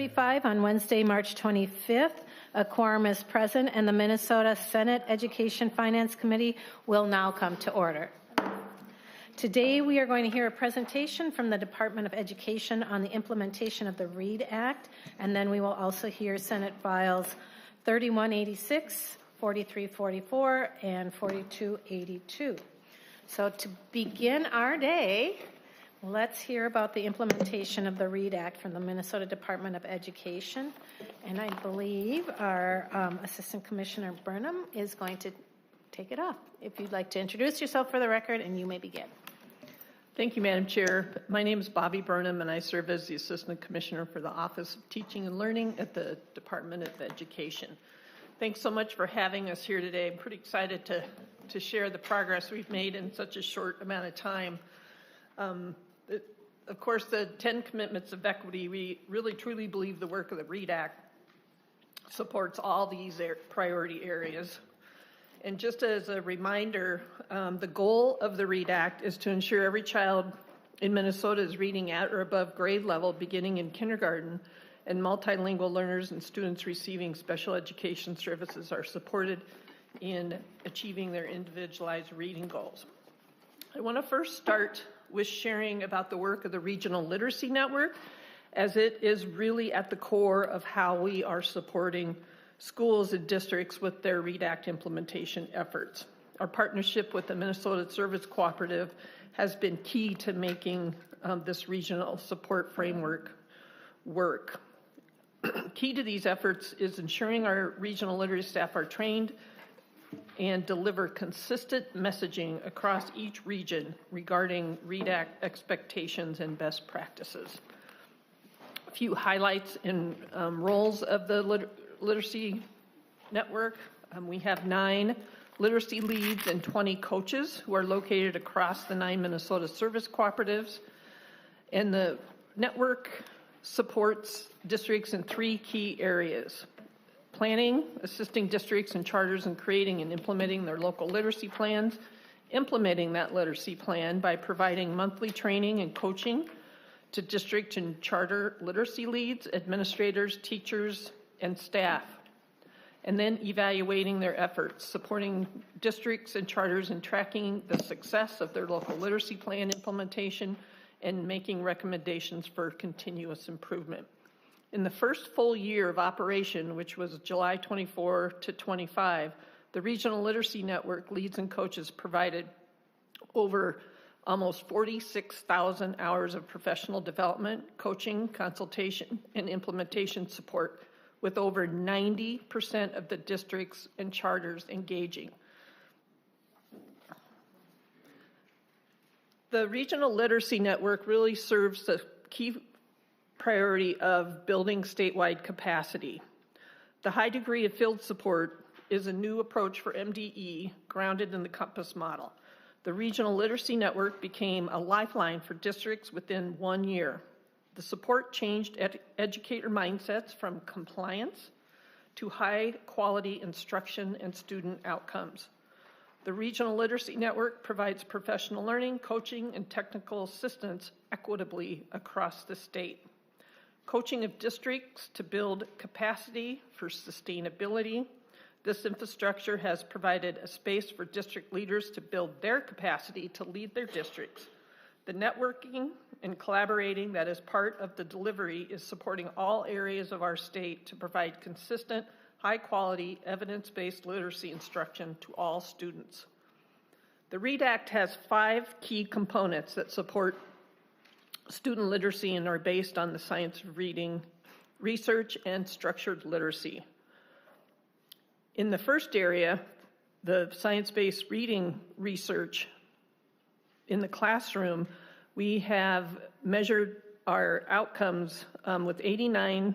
6:35 on Wednesday, March 25th. A quorum is present, and the Minnesota Senate Education Finance Committee will now come to order. Today, we are going to hear a presentation from the Department of Education on the implementation of the READ Act, and then we will also hear Senate Files 3186, 4344, and 4282. So to begin our day, let's hear about the implementation of the READ Act from the Minnesota Department of Education. And I believe our Assistant Commissioner Burnham is going to take it off. If you'd like to introduce yourself for the record, and you may begin. Thank you, Madam Chair. My name is Bobby Burnham, and I serve as the Assistant Commissioner for the Office of Teaching and Learning at the Department of Education. Thanks so much for having us here today. I'm pretty excited to share the progress we've made in such a short amount of time. Of course, the 10 commitments of equity, we really truly believe the work of the READ Act supports all these priority areas. And just as a reminder, the goal of the READ Act is to ensure every child in Minnesota is reading at or above grade level beginning in kindergarten, and multilingual learners and students receiving special education services are supported in achieving their individualized reading goals. I want to first start with sharing about the work of the Regional Literacy Network, as it is really at the core of how we are supporting schools and districts with their READ Act implementation efforts. Our partnership with the Minnesota Service Cooperative has been key to making this regional support framework work. Key to these efforts is ensuring our regional literacy staff are trained and deliver consistent messaging across each region regarding READ Act expectations and best practices. A few highlights and roles of the Literacy Network. We have 9 literacy leads and 20 coaches who are located across the 9 Minnesota service cooperatives. And the network supports districts in 3 key areas: planning, assisting districts and charters in creating and implementing their local literacy plans, implementing that literacy plan by providing monthly training and coaching to district and charter literacy leads, administrators, teachers, and staff, and then evaluating their efforts, supporting districts and charters in tracking the success of their local literacy plan implementation, and making recommendations for continuous improvement. In the first full year of operation, which was July 24 to 25, the Regional Literacy Network leads and coaches provided over almost 46,000 hours of professional development, coaching, consultation, and implementation support, with over 90% of the districts and charters engaging. The Regional Literacy Network really serves the key priority of building statewide capacity. The high degree of field support is a new approach for MDE grounded in the Compass model. The Regional Literacy Network became a lifeline for districts within 1 year. The support changed educator mindsets from compliance to high quality instruction and student outcomes. The Regional Literacy Network provides professional learning, coaching, and technical assistance equitably across the state. Coaching of districts to build capacity for sustainability. This infrastructure has provided a space for district leaders to build their capacity to lead their districts. The networking and collaborating that is part of the delivery is supporting all areas of our state to provide consistent, high-quality, evidence-based literacy instruction to all students. The READ Act has 5 key components that support student literacy and are based on the science of reading, research, and structured literacy. In the first area, the science-based reading research, in the classroom, we have measured our outcomes with 89%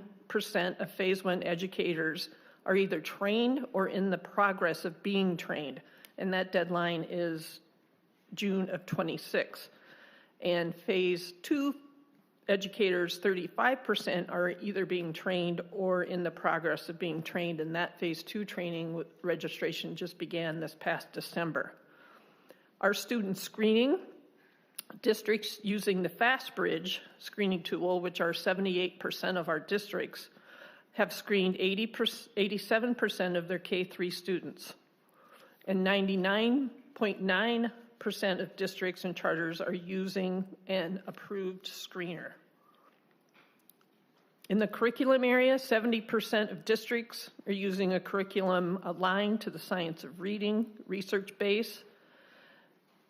of Phase 1 educators are either trained or in the progress of being trained, and that deadline is June of 26. And Phase 2 educators, 35% are either being trained or in the progress of being trained, and that Phase 2 training registration just began this past December. Our student screening Districts using the FastBridge screening tool, which are 78% of our districts, have screened 87% of their K-3 students. And 99.9% of districts and charters are using an approved screener. In the curriculum area, 70% of districts are using a curriculum aligned to the science of reading, research base.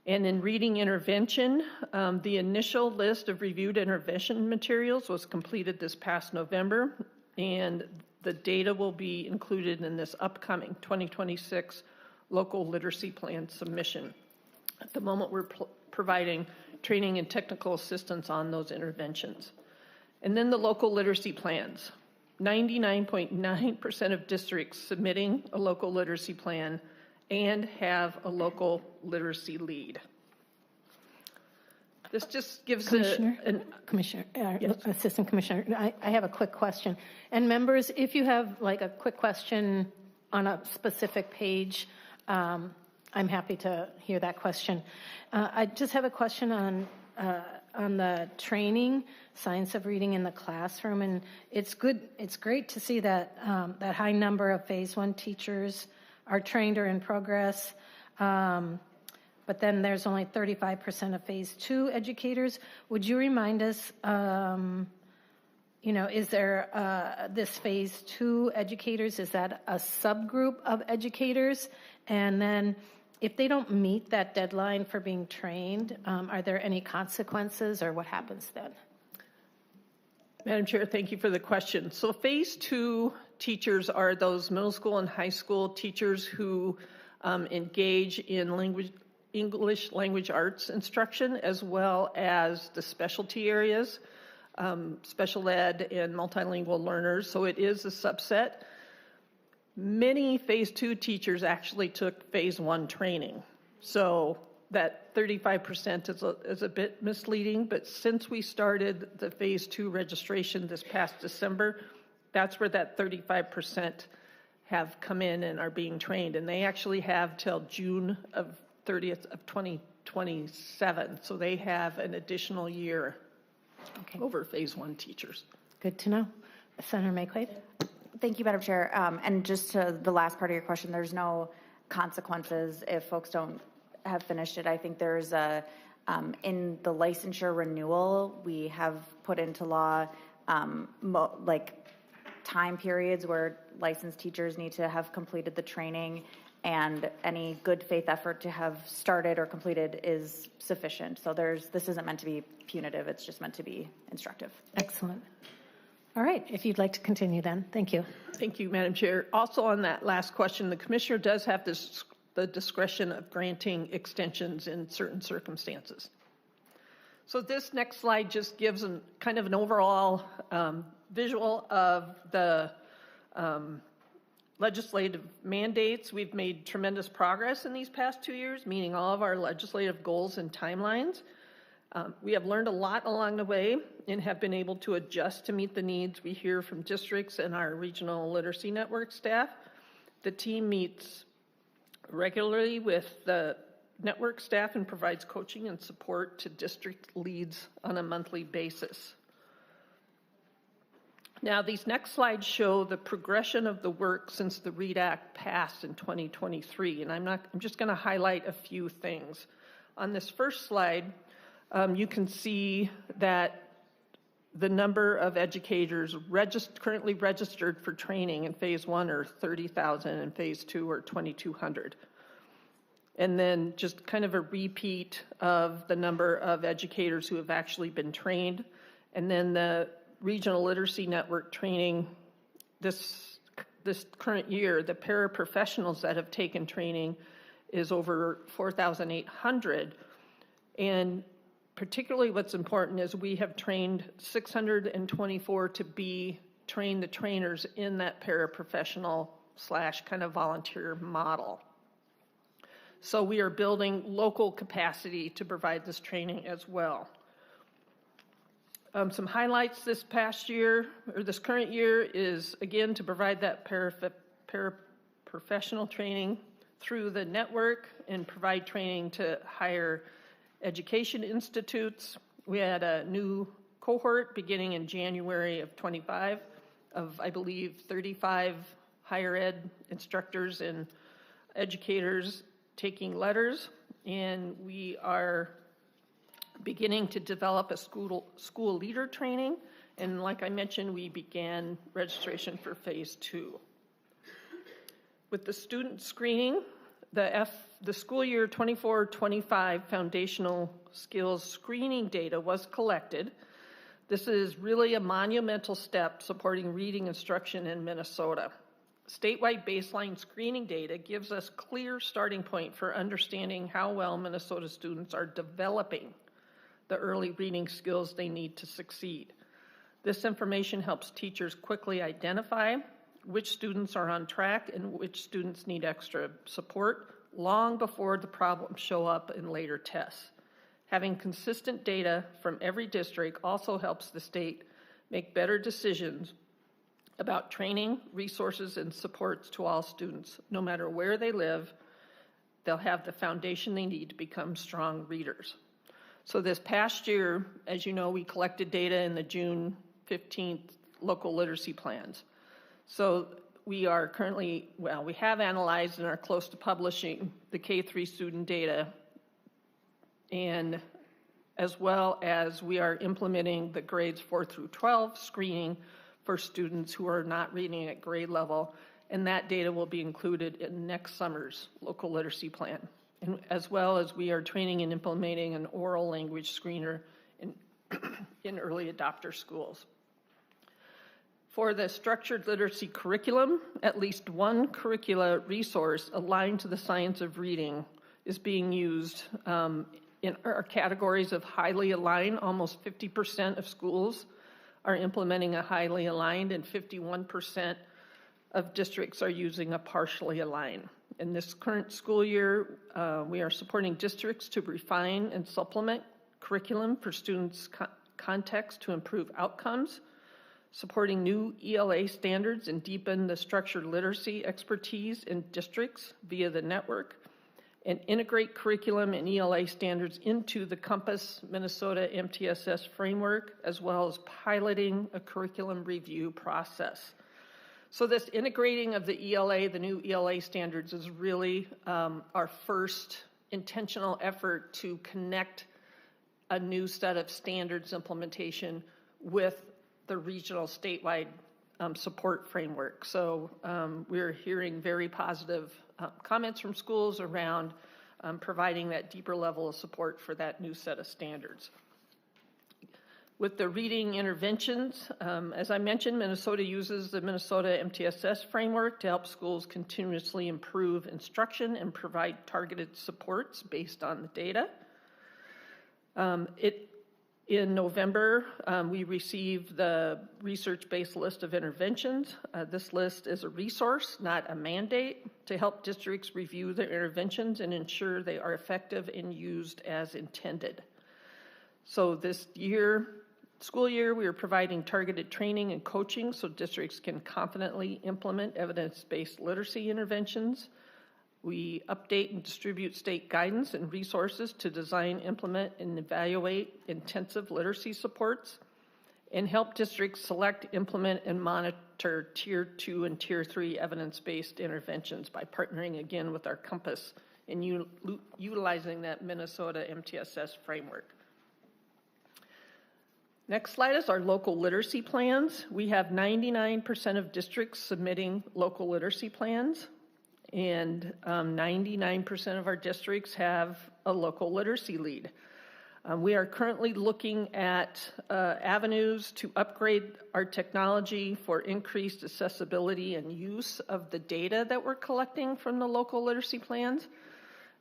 And in reading intervention, the initial list of reviewed intervention materials was completed this past November, and the data will be included in this upcoming 2026 local literacy plan submission. At the moment, we're providing training and technical assistance on those interventions. And then the local literacy plans. 99.9% of districts submitting a local literacy plan and have a local literacy lead. This just gives Assistant Commissioner, I have a quick question. And members, if you have like a quick question on a specific page, I'm happy to hear that question. I just have a question on the training, science of reading in the classroom, and it's great to see that that high number of Phase 1 teachers are trained or in progress, but then there's only 35% of Phase 2 educators. Would you remind us, is there this Phase 2 educators, is that a subgroup of educators? And then if they don't meet that deadline for being trained, are there any consequences or what happens then? Madam Chair, thank you for the question. So Phase 2 teachers are those middle school and high school teachers who engage in English language arts instruction, as well as the specialty areas, special ed and multilingual learners. So it is a subset. Many Phase 2 teachers actually took Phase 1 training. So that 35% is a bit misleading, but since we started the Phase 2 registration this past December, that's where that 35% have come in and are being trained. And they actually have till June 30th of 2027. So they have an additional year over Phase 1 teachers. Good to know. Senator Maye Quade. Thank you, Madam Chair. And just to the last part of your question, there's no consequences if folks don't have finished it. I think there's in the licensure renewal, we have put into law time periods where licensed teachers need to have completed the training, and any good faith effort to have started or completed is sufficient. So this isn't meant to be punitive, it's just meant to be instructive. Excellent. All right, if you'd like to continue then. Thank you. Thank you, Madam Chair. Also on that last question, the Commissioner does have the discretion of granting extensions in certain circumstances. So this next slide just gives kind of an overall visual of the legislative mandates. We've made tremendous progress in these past 2 years, meeting all of our legislative goals and timelines. We have learned a lot along the way and have been able to adjust to meet the needs we hear from districts and our regional literacy network staff. The team meets regularly with the network staff and provides coaching and support to district leads on a monthly basis. Now, these next slides show the progression of the work since the READ Act passed in 2023, and I'm just going to highlight a few things. On this first slide, you can see that the number of educators currently registered for training in Phase 1 are 30,000 and Phase 2 are 2,200. And then just kind of a repeat of the number of educators who have actually been trained. And then the regional literacy network training this current year, the paraprofessionals that have taken training is over 4,800. And particularly what's important is we have trained 624 to train the trainers in that paraprofessional / kind of volunteer model. So we are building local capacity to provide this training as well. Some highlights this past year, or this current year, is again to provide that paraprofessional training through the network and provide training to hire education institutes. We had a new cohort beginning in January of 25 of, I believe, 35 higher ed instructors and educators taking letters, and we are beginning to develop a school leader training, and like I mentioned, we began registration for phase 2. With the student screening, the school year 24-25 foundational skills screening data was collected. This is really a monumental step supporting reading instruction in Minnesota. Statewide baseline screening data gives us clear starting point for understanding how well Minnesota students are developing the early reading skills they need to succeed. This information helps teachers quickly identify which students are on track and which students need extra support long before the problems show up in later tests. Having consistent data from every district also helps the state make better decisions about training, resources, and supports to all students. No matter where they live, they'll have the foundation they need to become strong readers. So this past year, as you know, we collected data in the June 15th local literacy plans. So we are currently, we have analyzed and are close to publishing the K-3 student data, and as well as we are implementing the grades 4 through 12 screening for students who are not reading at grade level, and that data will be included in next summer's local literacy plan. And as well as we are training and implementing an oral language screener in early adopter schools. For the structured literacy curriculum, at least one curricula resource aligned to the science of reading is being used in our categories of highly aligned. Almost 50% of schools are implementing a highly aligned, and 51% of districts are using a partially aligned. In this current school year, we are supporting districts to refine and supplement curriculum for students' context to improve outcomes, supporting new ELA standards and deepen the structured literacy expertise in districts via the network, and integrate curriculum and ELA standards into the Compass Minnesota MTSS framework, as well as piloting a curriculum review process. So this integrating of the ELA, the new ELA standards, is really our first intentional effort to connect a new set of standards implementation with the regional statewide support framework. So we're hearing very positive comments from schools around providing that deeper level of support for that new set of standards. With the reading interventions, as I mentioned, Minnesota uses the Minnesota MTSS framework to help schools continuously improve instruction and provide targeted supports based on the data. In November, we received the research-based list of interventions. This list is a resource, not a mandate, to help districts review their interventions and ensure they are effective and used as intended. So this school year, we are providing targeted training and coaching so districts can confidently implement evidence-based literacy interventions. We update and distribute state guidance and resources to design, implement, and evaluate intensive literacy supports, and help districts select, implement, and monitor Tier 2 and Tier 3 evidence-based interventions by partnering again with our Compass and utilizing that Minnesota MTSS framework. Next slide is our local literacy plans. We have 99% of districts submitting local literacy plans, and 99% of our districts have a local literacy lead. We are currently looking at avenues to upgrade our technology for increased accessibility and use of the data that we're collecting from the local literacy plans.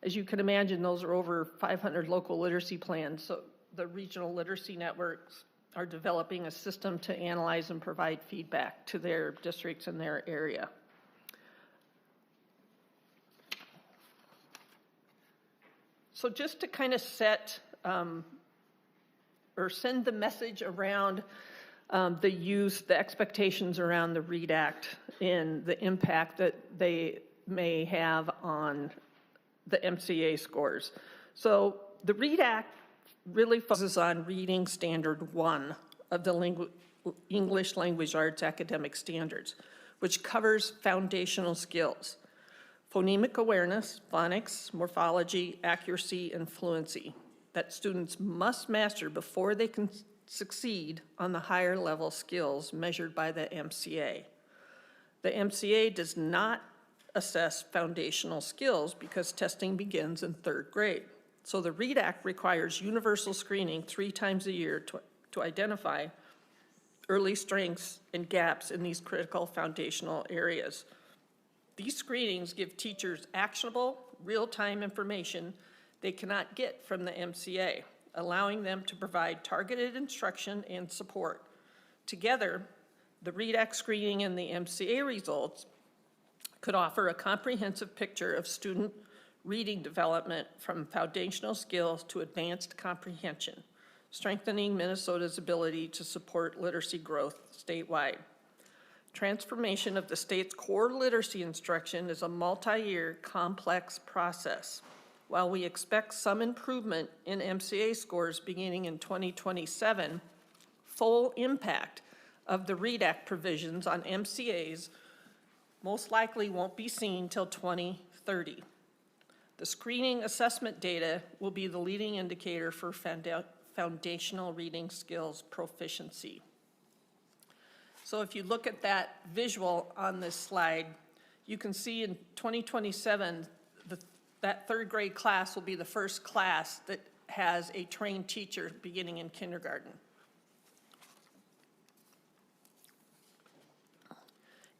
As you can imagine, those are over 500 local literacy plans, so the regional literacy networks are developing a system to analyze and provide feedback to their districts in their area. So just to kind of set or send the message around the use, the expectations around the READ Act and the impact that they may have on the MCA scores. So the READ Act really focuses on reading standard 1 of the English Language Arts academic standards, which covers foundational skills: phonemic awareness, phonics, morphology, accuracy, and fluency that students must master before they can succeed on the higher level skills measured by the MCA. The MCA does not assess foundational skills because testing begins in 3rd grade. So the READ Act requires universal screening 3 times a year to identify early strengths and gaps in these critical foundational areas. These screenings give teachers actionable, real-time information they cannot get from the MCA, allowing them to provide targeted instruction and support. Together, the READ Act screening and the MCA results could offer a comprehensive picture of student reading development from foundational skills to advanced comprehension, strengthening Minnesota's ability to support literacy growth statewide. Transformation of the state's core literacy instruction is a multi-year, complex process. While we expect some improvement in MCA scores beginning in 2027, full impact of the READ Act provisions on MCAs most likely won't be seen till 2030. The screening assessment data will be the leading indicator for foundational reading skills proficiency. So if you look at that visual on this slide, you can see in 2027, that 3rd grade class will be the first class that has a trained teacher beginning in kindergarten.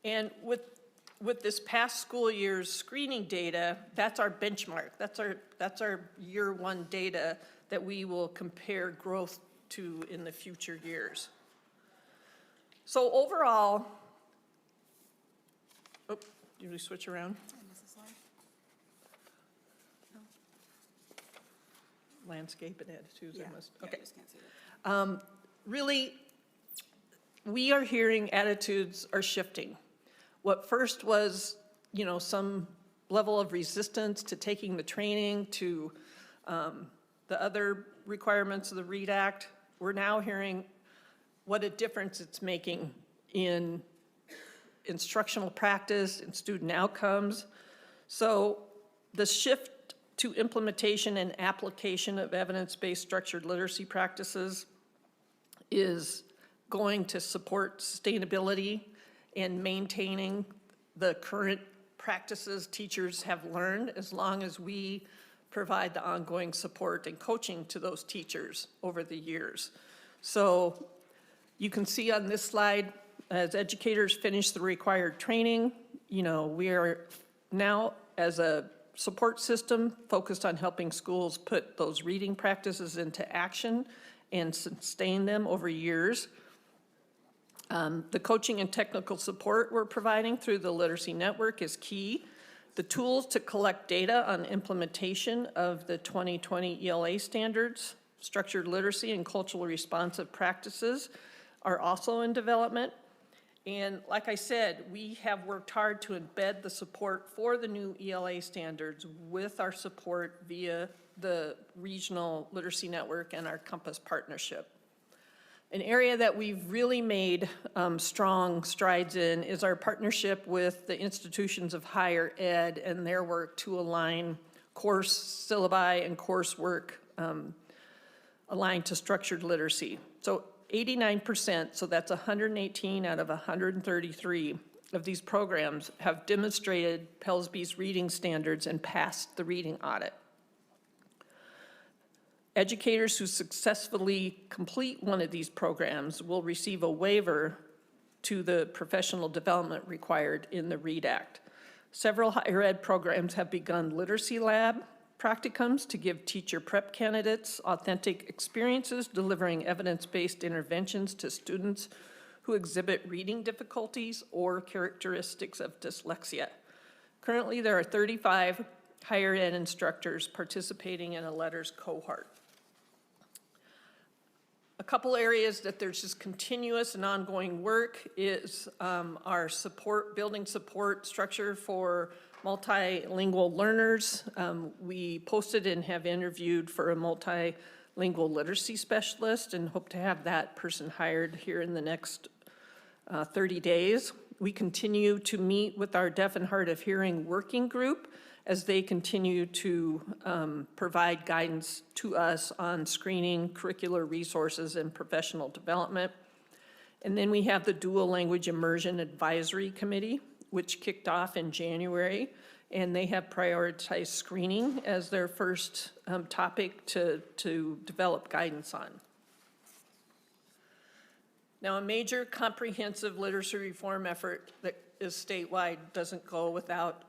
And with this past school year's screening data, that's our benchmark. That's our year 1 data that we will compare growth to in the future years. So overall, did we switch around? Landscape and attitudes, I must. Okay. Really, we are hearing attitudes are shifting. What first was, some level of resistance to taking the training, to the other requirements of the READ Act, we're now hearing what a difference it's making in instructional practice and student outcomes. So the shift to implementation and application of evidence-based structured literacy practices is going to support sustainability and maintaining the current practices teachers have learned, as long as we provide the ongoing support and coaching to those teachers over the years. So you can see on this slide, as educators finish the required training, we are now, as a support system, focused on helping schools put those reading practices into action and sustain them over years. The coaching and technical support we're providing through the Literacy Network is key. The tools to collect data on implementation of the 2020 ELA standards, structured literacy and culturally responsive practices are also in development. And like I said, we have worked hard to embed the support for the new ELA standards with our support via the Regional Literacy Network and our Compass partnership. An area that we've really made strong strides in is our partnership with the institutions of higher ed and their work to align course syllabi and coursework aligned to structured literacy. So 89%, so that's 118 out of 133 of these programs have demonstrated Pellsby's reading standards and passed the reading audit. Educators who successfully complete one of these programs will receive a waiver to the professional development required in the READ Act. Several higher ed programs have begun literacy lab practicums to give teacher prep candidates authentic experiences delivering evidence-based interventions to students who exhibit reading difficulties or characteristics of dyslexia. Currently, there are 35 higher ed instructors participating in a LETRS cohort. A couple areas that there's just continuous and ongoing work is our support, building support structure for Multilingual learners, we posted and have interviewed for a multilingual literacy specialist and hope to have that person hired here in the next 30 days. We continue to meet with our deaf and hard of hearing working group as they continue to provide guidance to us on screening, curricular resources, and professional development. And then we have the Dual Language Immersion Advisory Committee, which kicked off in January, and they have prioritized screening as their first topic to develop guidance on. Now, a major comprehensive literacy reform effort that is statewide doesn't go without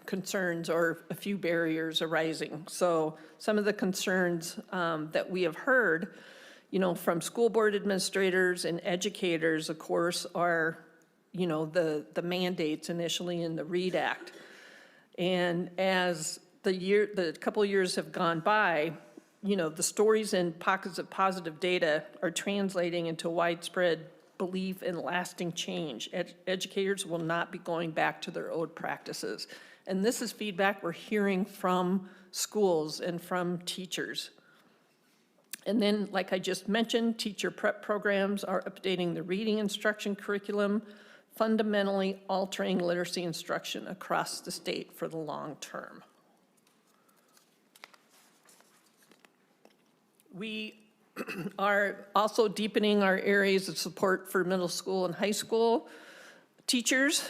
concerns or a few barriers arising. So some of the concerns that we have heard, from school board administrators and educators, of course, are, the mandates initially in the READ Act. And as the couple of years have gone by, the stories and pockets of positive data are translating into widespread belief and lasting change. Educators will not be going back to their old practices. And this is feedback we're hearing from schools and from teachers. And then, like I just mentioned, teacher prep programs are updating the reading instruction curriculum, fundamentally altering literacy instruction across the state for the long term. We are also deepening our areas of support for middle school and high school teachers.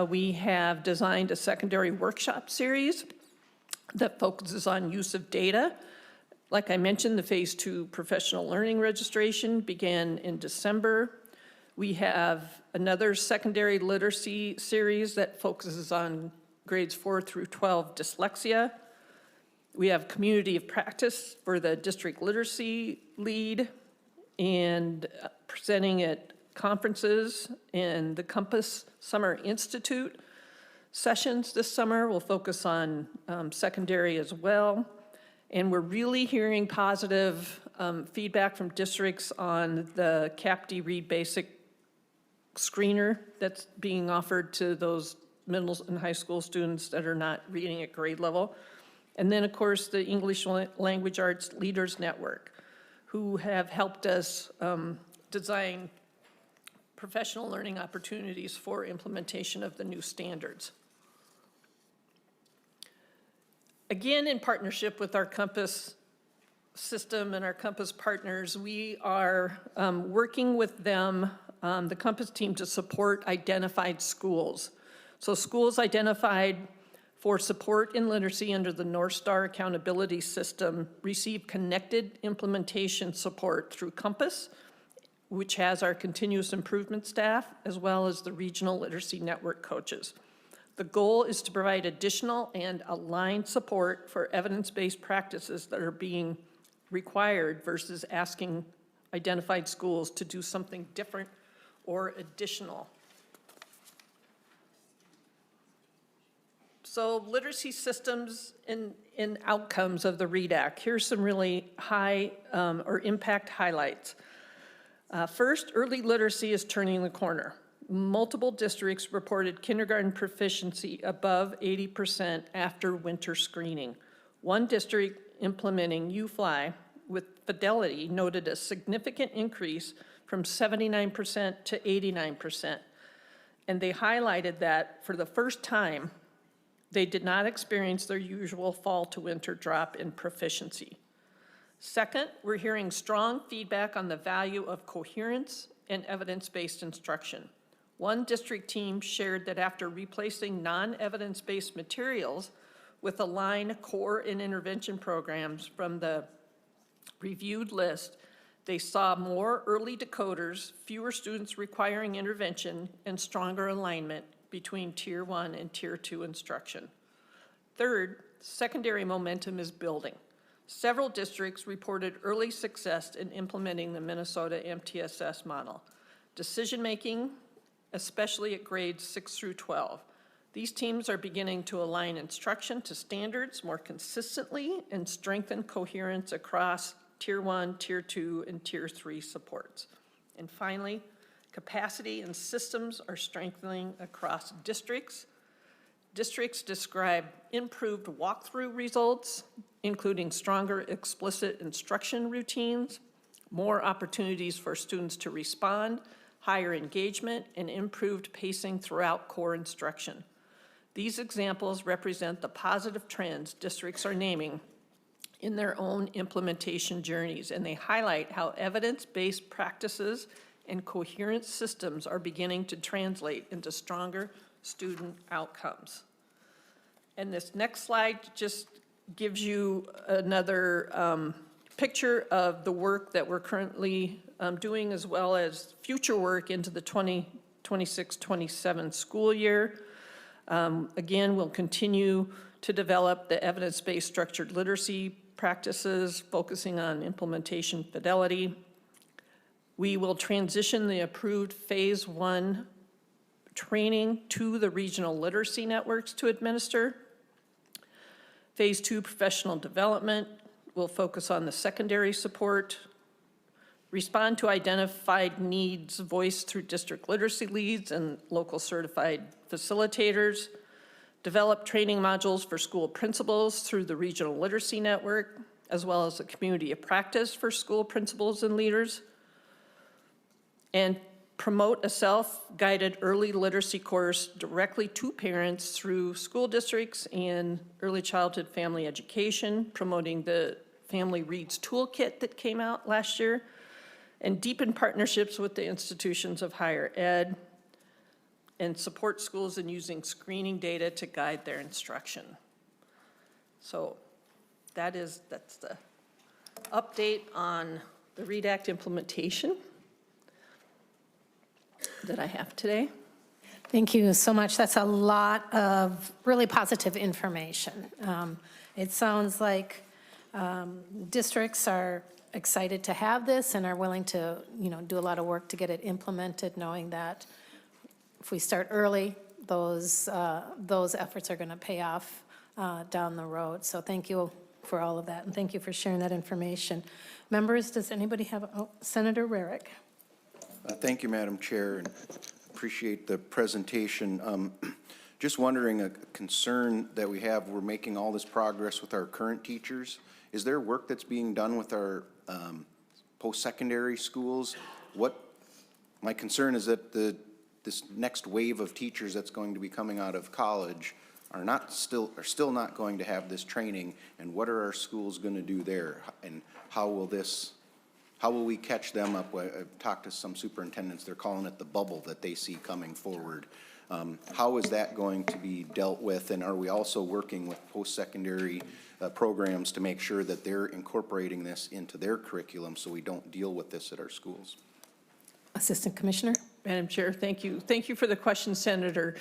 We have designed a secondary workshop series that focuses on use of data. Like I mentioned, the Phase 2 professional learning registration began in December. We have another secondary literacy series that focuses on grades 4 through 12 dyslexia. We have community of practice for the district literacy lead and presenting at conferences and the Compass Summer Institute sessions this summer will focus on secondary as well. And we're really hearing positive feedback from districts on the CAPD Read Basic screener that's being offered to those middle and high school students that are not reading at grade level. And then, of course, the English Language Arts Leaders Network, who have helped us design professional learning opportunities for implementation of the new standards. Again, in partnership with our Compass system and our Compass partners, we are working with them, the Compass team, to support identified schools. So schools identified for support in literacy under the North Star Accountability System receive connected implementation support through Compass, which has our continuous improvement staff, as well as the regional literacy network coaches. The goal is to provide additional and aligned support for evidence-based practices that are being required versus asking identified schools to do something different or additional. So literacy systems and outcomes of the READ Act. Here's some really high or impact highlights. First, early literacy is turning the corner. Multiple districts reported kindergarten proficiency above 80% after winter screening. One district implementing UFly with Fidelity noted a significant increase from 79% to 89%. And they highlighted that for the first time, they did not experience their usual fall to winter drop in proficiency. Second, we're hearing strong feedback on the value of coherence and evidence-based instruction. One district team shared that after replacing non-evidence-based materials with aligned core and intervention programs from the reviewed list, they saw more early decoders, fewer students requiring intervention, and stronger alignment between Tier 1 and Tier 2 instruction. Third, secondary momentum is building. Several districts reported early success in implementing the Minnesota MTSS model. Decision-making, especially at grades 6 through 12. These teams are beginning to align instruction to standards more consistently and strengthen coherence across Tier 1, Tier 2, and Tier 3 supports. And finally, capacity and systems are strengthening across districts. districts describe improved walkthrough results, including stronger explicit instruction routines, more opportunities for students to respond, higher engagement, and improved pacing throughout core instruction. These examples represent the positive trends districts are naming in their own implementation journeys, and they highlight how evidence-based practices and coherent systems are beginning to translate into stronger student outcomes. And this next slide just gives you another picture of the work that we're currently doing, as well as future work into the 2026-27 school year. Again, we'll continue to develop the evidence-based structured literacy practices, focusing on implementation fidelity. We will transition the approved phase 1 training to the regional literacy networks to administer. Phase 2 professional development will focus on the secondary support, respond to identified needs voiced through district literacy leads and local certified facilitators, develop training modules for school principals through the regional literacy network, as well as the community of practice for school principals and leaders, and promote a self-guided early literacy course directly to parents through school districts and early childhood family education, promoting the Family Reads Toolkit that came out last year, and deepen partnerships with the institutions of higher ed, and support schools in using screening data to guide their instruction. So that's the update on the READ Act implementation that I have today. Thank you so much. That's a lot of really positive information. It sounds like districts are excited to have this and are willing to, do a lot of work to get it implemented, knowing that if we start early, those efforts are going to pay off down the road. So thank you for all of that, and thank you for sharing that information. Members, does anybody have, Senator Rarick? Thank you, Madam Chair, and appreciate the presentation. Just wondering, a concern that we have, we're making all this progress with our current teachers. Is there work that's being done with our post-secondary schools? My concern is that this next wave of teachers that's going to be coming out of college are still not going to have this training, and what are our schools going to do there, and how will we catch them up? I've talked to some superintendents, they're calling it the bubble that they see coming forward. How is that going to be dealt with, and are we also working with post-secondary programs to make sure that they're incorporating this into their curriculum so we don't deal with this at our schools? Assistant Commissioner. Madam Chair, thank you. Thank you for the question, Senator.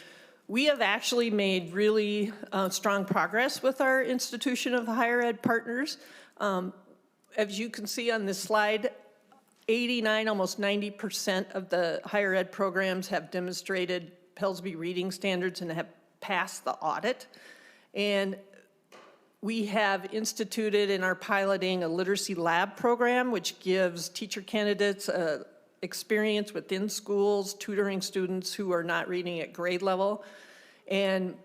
We have actually made really strong progress with our institution of higher ed partners. As you can see on this slide, 89, almost 90% of the higher ed programs have demonstrated Pellsby reading standards and have passed the audit. And we have instituted and are piloting a literacy lab program, which gives teacher candidates experience within schools, tutoring students who are not reading at grade level. And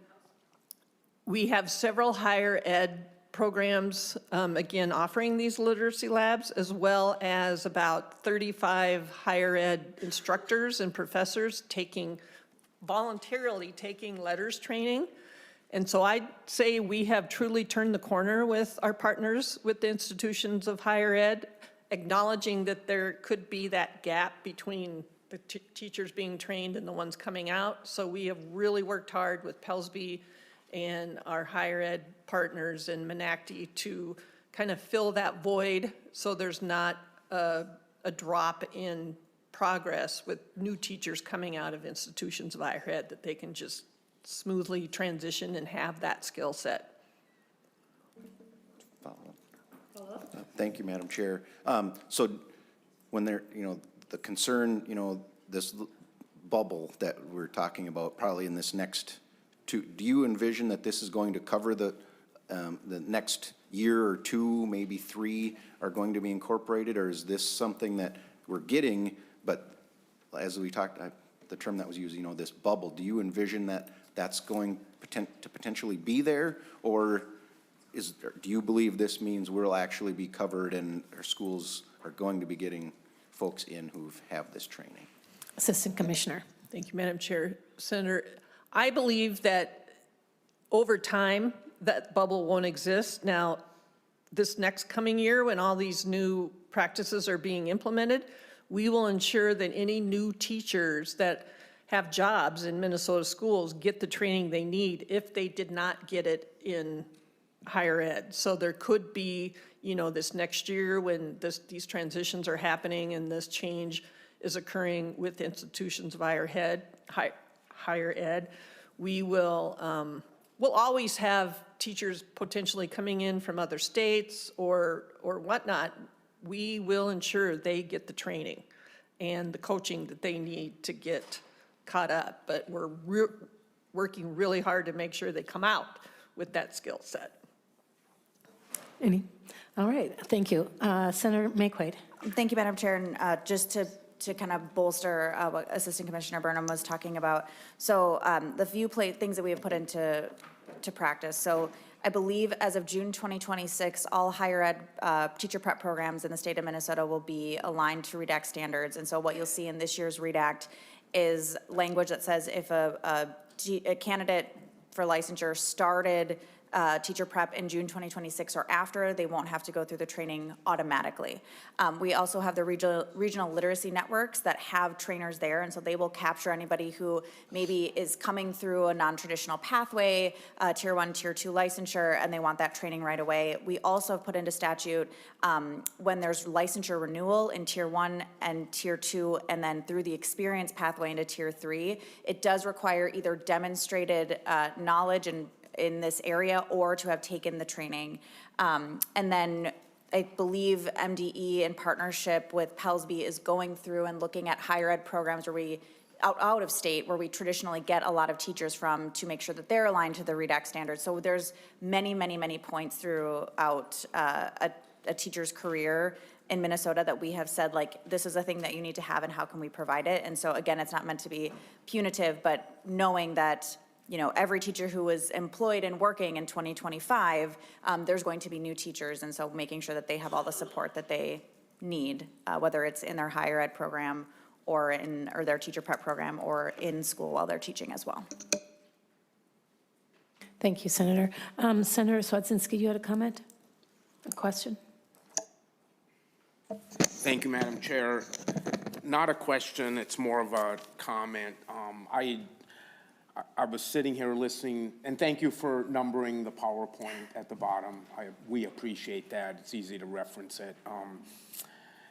we have several higher ed programs, again, offering these literacy labs, as well as about 35 higher ed instructors and professors voluntarily taking letters training. And so I'd say we have truly turned the corner with our partners with the institutions of higher ed, acknowledging that there could be that gap between the teachers being trained and the ones coming out. So we have really worked hard with Pellsby and our higher ed partners in Menacti to kind of fill that void so there's not a drop in progress with new teachers coming out of institutions of higher ed, that they can just smoothly transition and have that skill set. Thank you, Madam Chair. So when they're, the concern, this bubble that we're talking about probably in this next do you envision that this is going to cover the next year or two, maybe 3 are going to be incorporated, or is this something that we're getting, but as we talked, the term that was used, this bubble, do you envision that that's going to potentially be there? Or do you believe this means we'll actually be covered and our schools are going to be getting folks in who have this training? Assistant Commissioner. Thank you, Madam Chair. Senator, I believe that over time, that bubble won't exist. Now, this next coming year, when all these new practices are being implemented, we will ensure that any new teachers that have jobs in Minnesota schools get the training they need if they did not get it in higher ed. So there could be, this next year when these transitions are happening and this change is occurring with institutions of higher ed, we will, we'll always have teachers potentially coming in from other states or whatnot. We will ensure they get the training and the coaching that they need to get caught up. But we're working really hard to make sure they come out with that skill set. All right, thank you. Senator Maye Quade. Thank you, Madam Chair. And just to kind of bolster what Assistant Commissioner Burnham was talking about. So the few things that we have put into practice. So I believe as of June 2026, all higher ed teacher prep programs in the state of Minnesota will be aligned to READ Act standards. And so what you'll see in this year's READ Act is language that says if a candidate for licensure started teacher prep in June 2026 or after, they won't have to go through the training automatically. We also have the regional literacy networks that have trainers there, and so they will capture anybody who maybe is coming through a non-traditional pathway, tier 1, tier 2 licensure, and they want that training right away. We also have put into statute when there's licensure renewal in tier 1 and tier 2, and then through the experience pathway into tier 3, it does require either demonstrated knowledge and in this area or to have taken the training. And then I believe MDE in partnership with PELSB is going through and looking at higher ed programs where we out of state where we traditionally get a lot of teachers from to make sure that they're aligned to the READ Act standards. So there's many points throughout a teacher's career in Minnesota that we have said, like, this is a thing that you need to have and how can we provide it? And so again, it's not meant to be punitive, but knowing that every teacher who was employed and working in 2025, there's going to be new teachers. And so making sure that they have all the support that they need, whether it's in their higher ed program or their teacher prep program or in school while they're teaching as well. Thank you, Senator. Senator Swedzinski, you had a comment? A question? Thank you, Madam Chair. Not a question, it's more of a comment. I was sitting here listening, and thank you for numbering the PowerPoint at the bottom. We appreciate that. It's easy to reference it.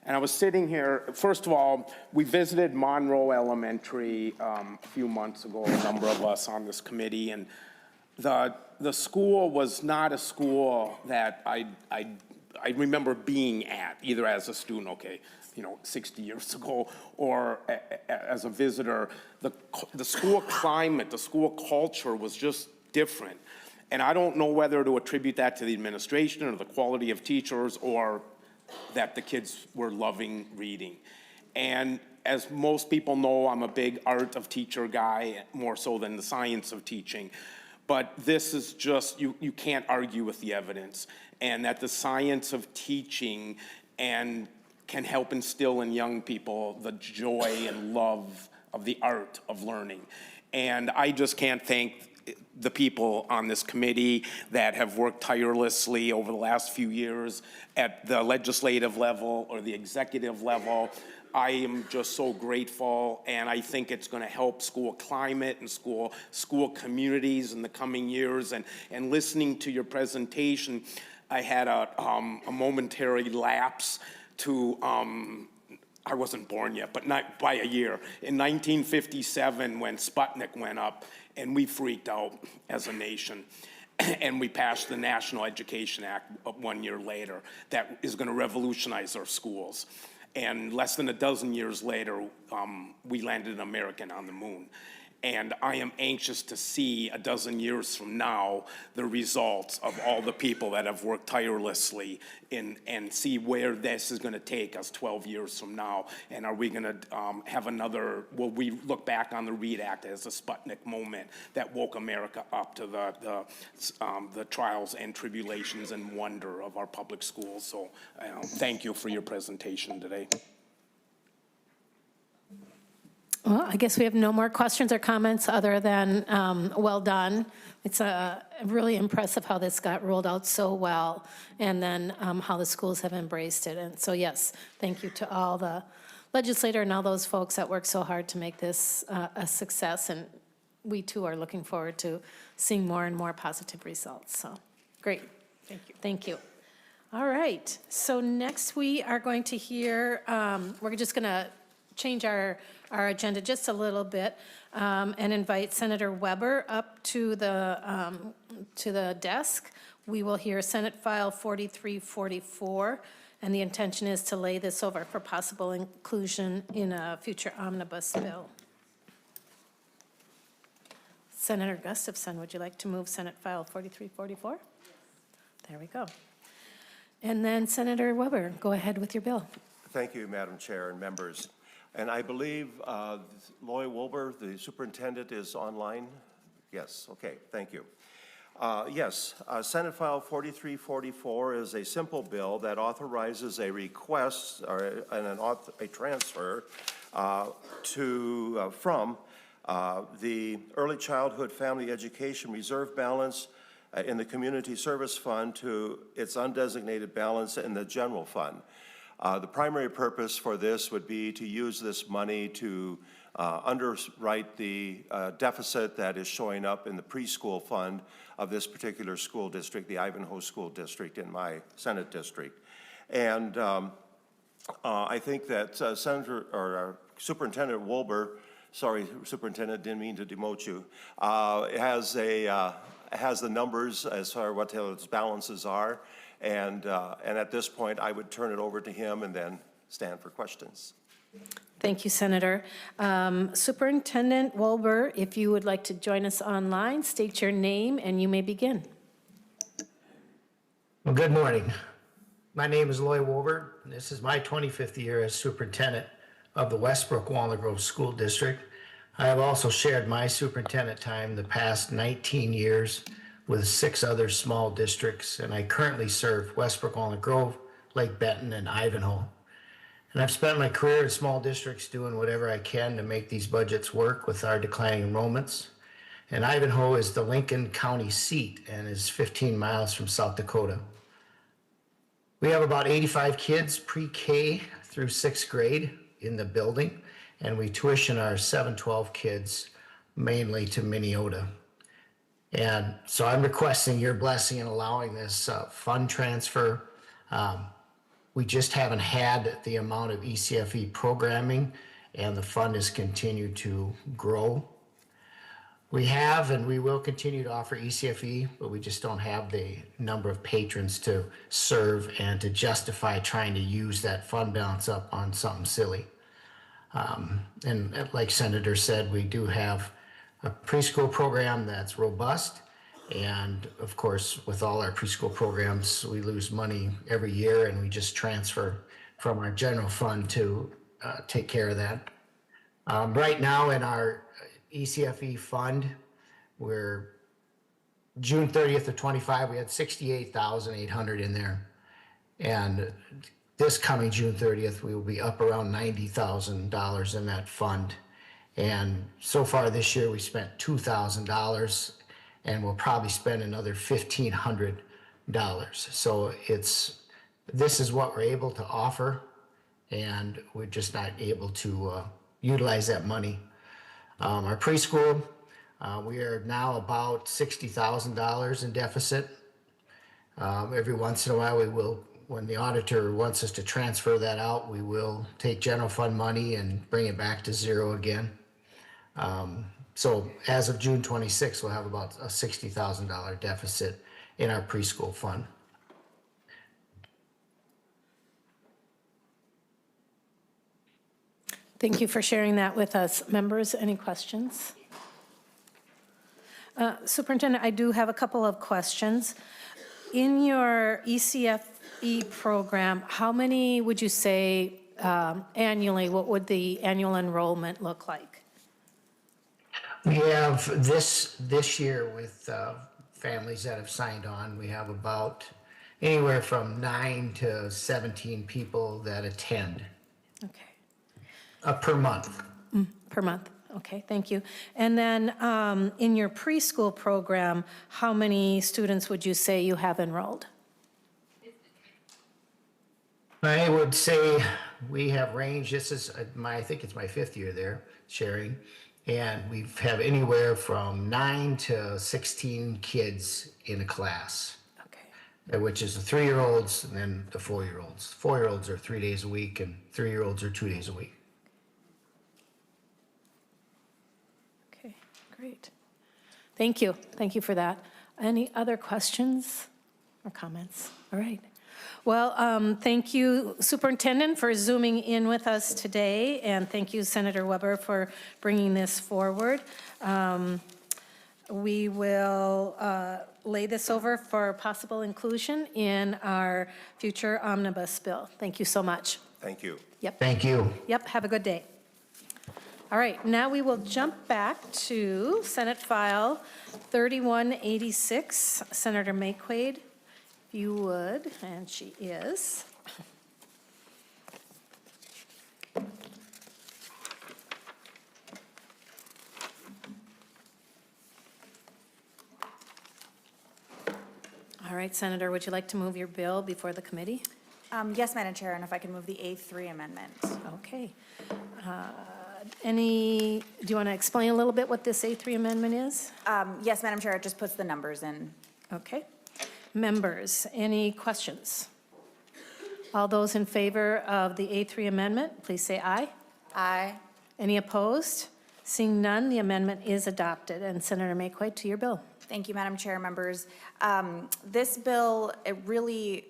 And I was sitting here, first of all, we visited Monroe Elementary a few months ago, a number of us on this committee, and the school was not a school that I remember being at, either as a student, 60 years ago, or as a visitor. The school climate, the school culture was just different. And I don't know whether to attribute that to the administration or the quality of teachers or that the kids were loving reading. And as most people know, I'm a big art of teacher guy, more so than the science of teaching. But this is just, you can't argue with the evidence. And that the science of teaching can help instill in young people the joy and love of the art of learning. And I just can't thank the people on this committee that have worked tirelessly over the last few years at the legislative level or the executive level. I am just so grateful, and I think it's going to help school climate and school communities in the coming years. And listening to your presentation, I had a momentary lapse to, I wasn't born yet, but not by a year. In 1957, when Sputnik went up, and we freaked out as a nation, and we passed the National Education Act 1 year later that is going to revolutionize our schools. And less than a dozen years later, we landed an American on the moon. And I am anxious to see a dozen years from now the results of all the people that have worked tirelessly and see where this is going to take us 12 years from now. And are we going to have another, will we look back on the READ Act as a Sputnik moment that woke America up to the trials and tribulations and wonder of our public schools? So thank you for your presentation today. Well, I guess we have no more questions or comments other than well done. It's really impressive how this got rolled out so well, and then how the schools have embraced it. And so, yes, thank you to all the legislator and all those folks that worked so hard to make this a success. And we, too, are looking forward to seeing more and more positive results. So, great. Thank you. Thank you. All right. So next we are going to hear, we're just going to change our agenda just a little bit and invite Senator Weber up to the desk. We will hear Senate File 4344, and the intention is to lay this over for possible inclusion in a future omnibus bill. Senator Gustafson, would you like to move Senate File 4344? There we go. And then Senator Weber, go ahead with your bill. Thank you, Madam Chair and members. And I believe Loy Wilbur, the superintendent, is online. Yes, okay, thank you. Yes, Senate File 4344 is a simple bill that authorizes a request or a transfer from the Early Childhood Family Education Reserve balance in the Community Service Fund to its undesignated balance in the General Fund. The primary purpose for this would be to use this money to underwrite the deficit that is showing up in the preschool fund of this particular school district, the Ivanhoe School District in my Senate district. And I think that Superintendent Wilbur, sorry, Superintendent, didn't mean to demote you, has the numbers as far as what its balances are. And at this point, I would turn it over to him and then stand for questions. Thank you, Senator. Superintendent Wilbur, if you would like to join us online, state your name and you may begin. Well, good morning. My name is Loy Wilbur. This is my 25th year as superintendent of the Westbrook Walnut Grove School District. I have also shared my superintendent time the past 19 years with 6 other small districts, and I currently serve Westbrook Walnut Grove, Lake Benton, and Ivanhoe. And I've spent my career in small districts doing whatever I can to make these budgets work with our declining enrollments. And Ivanhoe is the Lincoln County seat and is 15 miles from South Dakota. We have about 85 kids pre-K through 6th grade in the building, and we tuition our 7-12 kids mainly to Minneota. And so I'm requesting your blessing in allowing this fund transfer. We just haven't had the amount of ECFE programming, and the fund has continued to grow. We have and we will continue to offer ECFE, but we just don't have the number of patrons to serve and to justify trying to use that fund balance up on something silly. And like Senator said, we do have a preschool program that's robust. And of course, with all our preschool programs, we lose money every year, and we just transfer from our general fund to take care of that. Right now in our ECFE fund, we're June 30th of 25, we had 68,800 in there. And this coming June 30th, we will be up around $90,000 in that fund. And so far this year, we spent $2,000, and we'll probably spend another $1,500. So this is what we're able to offer, and we're just not able to utilize that money. Our preschool, we are now about $60,000 in deficit. Every once in a while, we will, when the auditor wants us to transfer that out, we will take general fund money and bring it back to zero again. So as of June 26th, we'll have about a $60,000 deficit in our preschool fund. Thank you for sharing that with us. Members, any questions? Superintendent, I do have a couple of questions. In your ECFE program, how many would you say annually, what would the annual enrollment look like? We have this year with families that have signed on, we have about anywhere from 9 to 17 people that attend Okay, per month. per month. Okay, thank you. And then in your preschool program, how many students would you say you have enrolled? I would say we have ranged, this is I think it's my 5th year there, sharing, and we have anywhere from 9 to 16 kids in a class, Okay, which is the 3-year-olds and then the 4-year-olds. 4-year-olds are 3 days a week and 3-year-olds are 2 days a week. okay, great. Thank you. Thank you for that. Any other questions or comments? All right. Well, thank you, Superintendent, for zooming in with us today, and thank you, Senator Weber, for bringing this forward. We will lay this over for possible inclusion in our future omnibus bill. Thank you so much. Thank you. Yep. Thank you. Yep, have a good day. All right, now we will jump back to Senate File 3186, Senator Maye Quade. If you would, and she is. All right, Senator, would you like to move your bill before the committee? Yes, Madam Chair, and if I can move the A3 amendment. Okay. Do you want to explain a little bit what this A3 amendment is? Yes, Madam Chair, it just puts the numbers in. Okay. Members, any questions? All those in favor of the A3 amendment, please say aye. Aye. Any opposed? Seeing none, the amendment is adopted. And Senator Maye Quade, to your bill. Thank you, Madam Chair, members. This bill, it really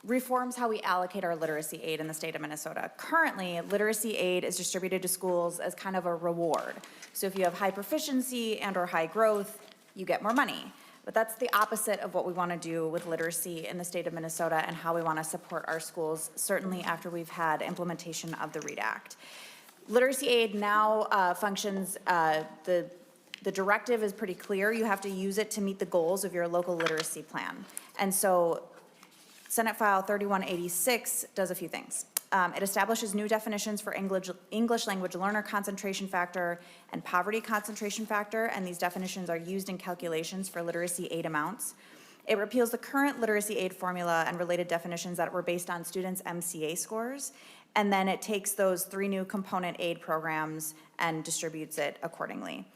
reforms how we allocate our literacy aid in the state of Minnesota. Currently, literacy aid is distributed to schools as kind of a reward. So if you have high proficiency and or high growth, you get more money. But that's the opposite of what we want to do with literacy in the state of Minnesota and how we want to support our schools, certainly after we've had implementation of the READ Act. Literacy aid now functions, the directive is pretty clear. You have to use it to meet the goals of your local literacy plan. And so Senate File 3186 does a few things. It establishes new definitions for English language learner concentration factor and poverty concentration factor, and these definitions are used in calculations for literacy aid amounts. It repeals the current literacy aid formula and related definitions that were based on students' MCA scores, and then it takes those 3 new component aid programs and distributes it accordingly.